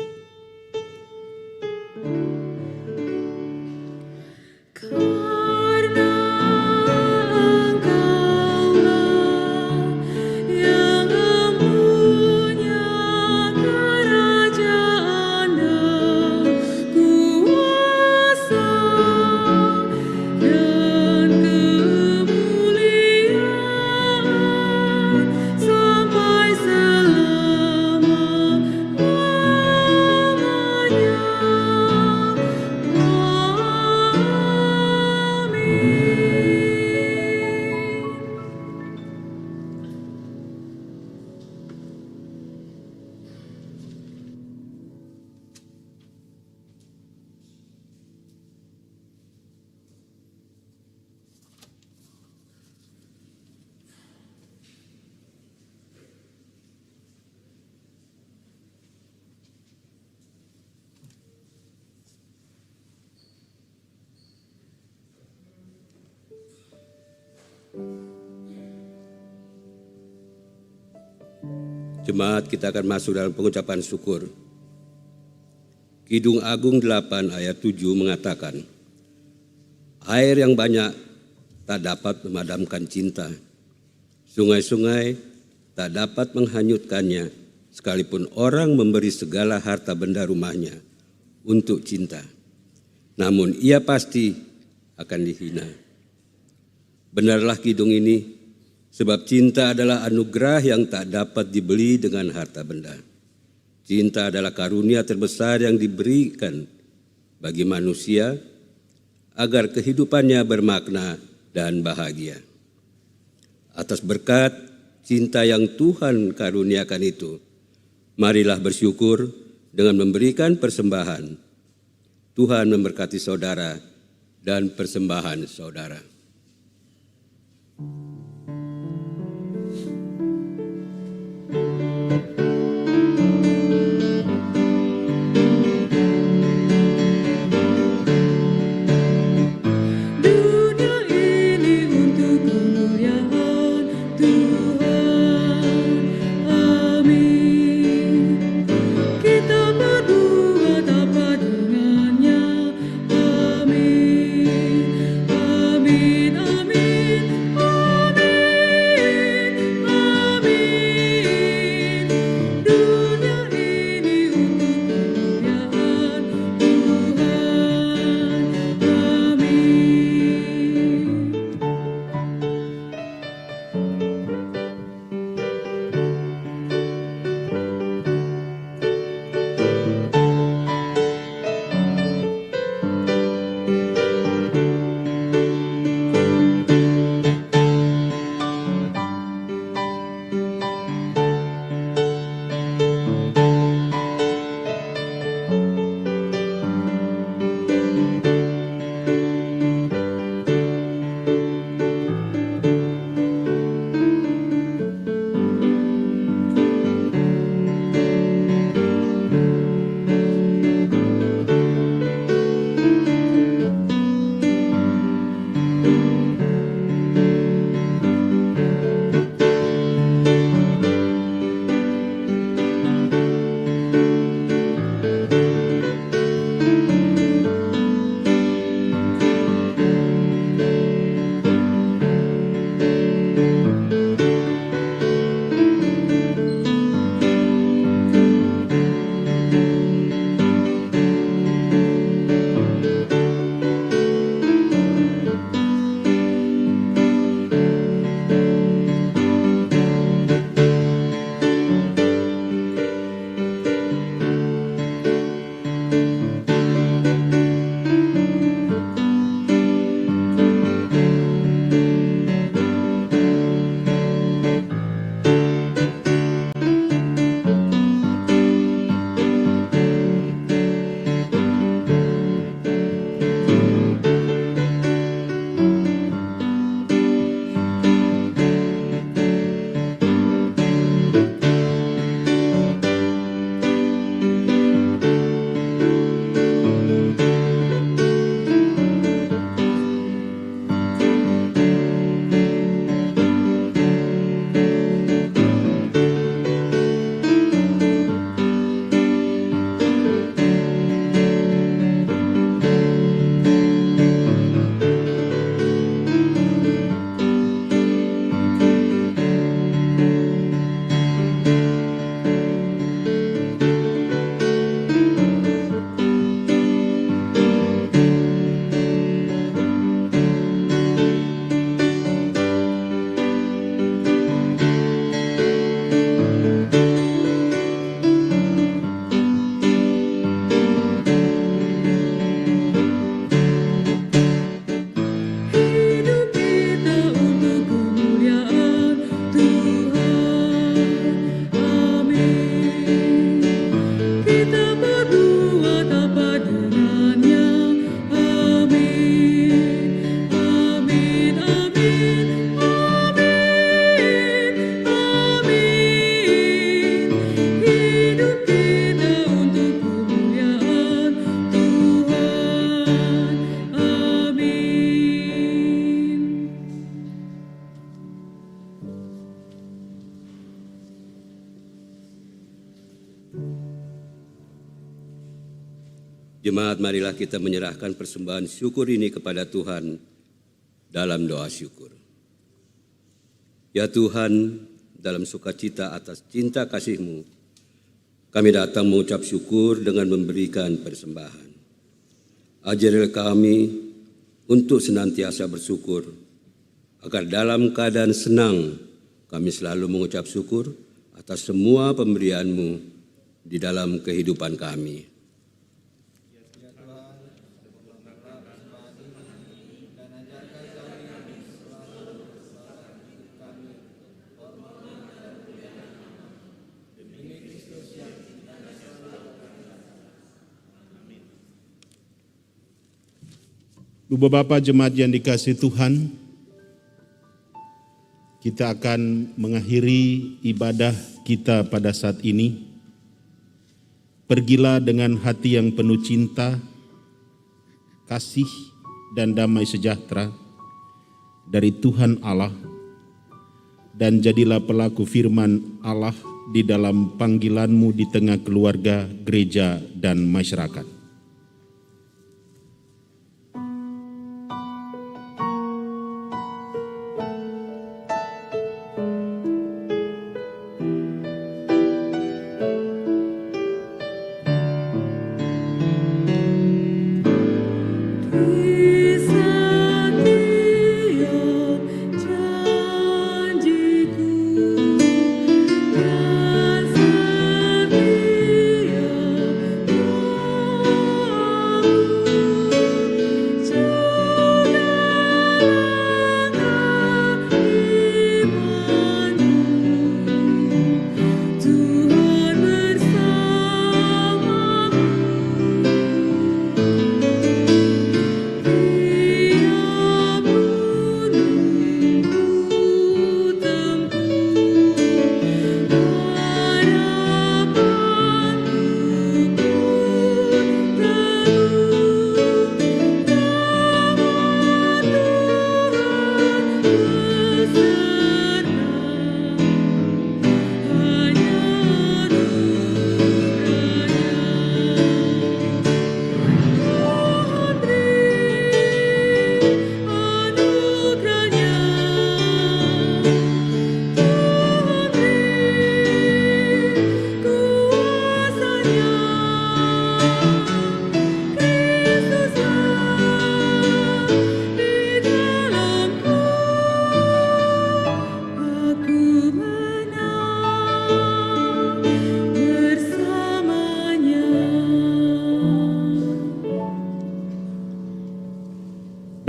[SPEAKER 7] Jemaat, kita akan masuk dalam pengucapan syukur. Kidung Agung 8 ayat 7 mengatakan, air yang banyak tak dapat memadamkan cinta. Sungai-sungai tak dapat menghanyutkannya, sekalipun orang memberi segala harta benda rumahnya untuk cinta. Namun ia pasti akan dihina. Benarlah kidung ini, sebab cinta adalah anugerah yang tak dapat dibeli dengan harta benda. Cinta adalah karunia terbesar yang diberikan bagi manusia agar kehidupannya bermakna dan bahagia. Atas berkat cinta yang Tuhan karuniakan itu, marilah bersyukur dengan memberikan persembahan. Tuhan memberkati saudara dan persembahan saudara. Jemaat, marilah kita menyerahkan persembahan syukur ini kepada Tuhan dalam doa syukur. Ya Tuhan, dalam sukacita atas cinta kasih-Mu, kami datang mengucap syukur dengan memberikan persembahan. Ajarilah kami untuk senantiasa bersyukur, agar dalam keadaan senang kami selalu mengucap syukur atas semua pemberian-Mu di dalam kehidupan kami.
[SPEAKER 3] Bapak-bapak jemaat yang dikasihi Tuhan, kita akan mengakhiri ibadah kita pada saat ini. Pergilah dengan hati yang penuh cinta, kasih, dan damai sejahtera dari Tuhan Allah, dan jadilah pelaku firman Allah di dalam panggilanmu di tengah keluarga, gereja, dan masyarakat.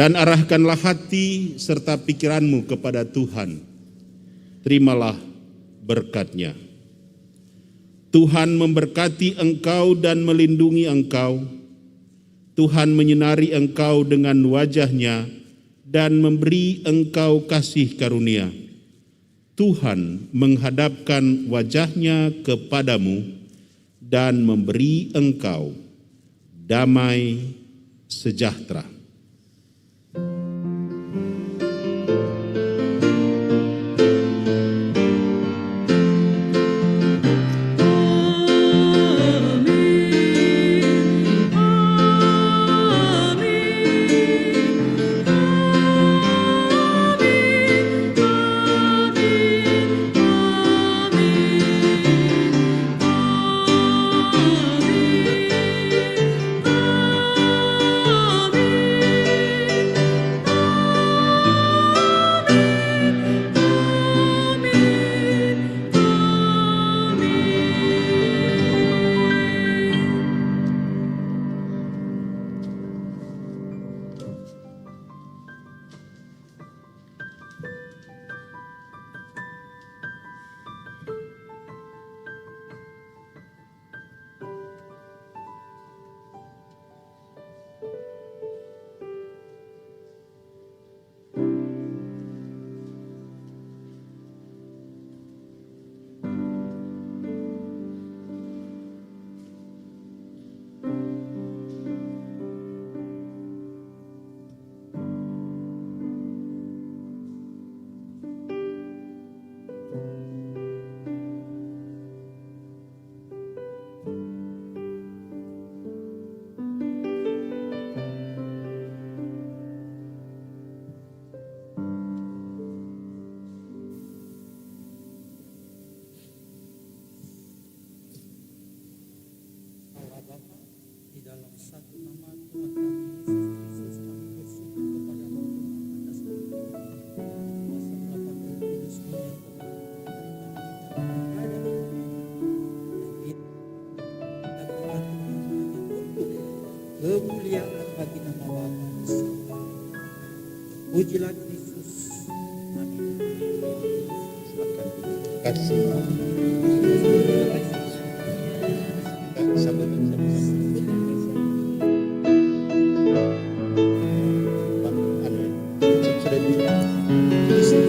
[SPEAKER 3] Dan arahkanlah hati serta pikiranmu kepada Tuhan. Terimalah berkat-Nya. Tuhan memberkati engkau dan melindungi engkau. Tuhan menyinari engkau dengan wajah-Nya dan memberi engkau kasih karunia. Tuhan menghadapkan wajah-Nya kepadamu dan memberi engkau damai sejahtera.
[SPEAKER 8] kemuliaan bagi nama Bapa. Pujilah Kristus. Amin.
[SPEAKER 3] Terima kasih. Kita sambut sama-sama. Sudah di susah.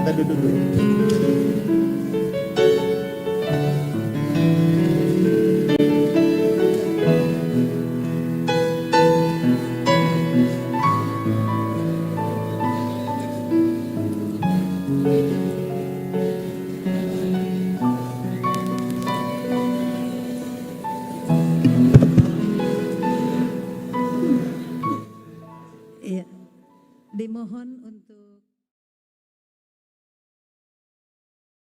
[SPEAKER 3] Kita duduk dulu.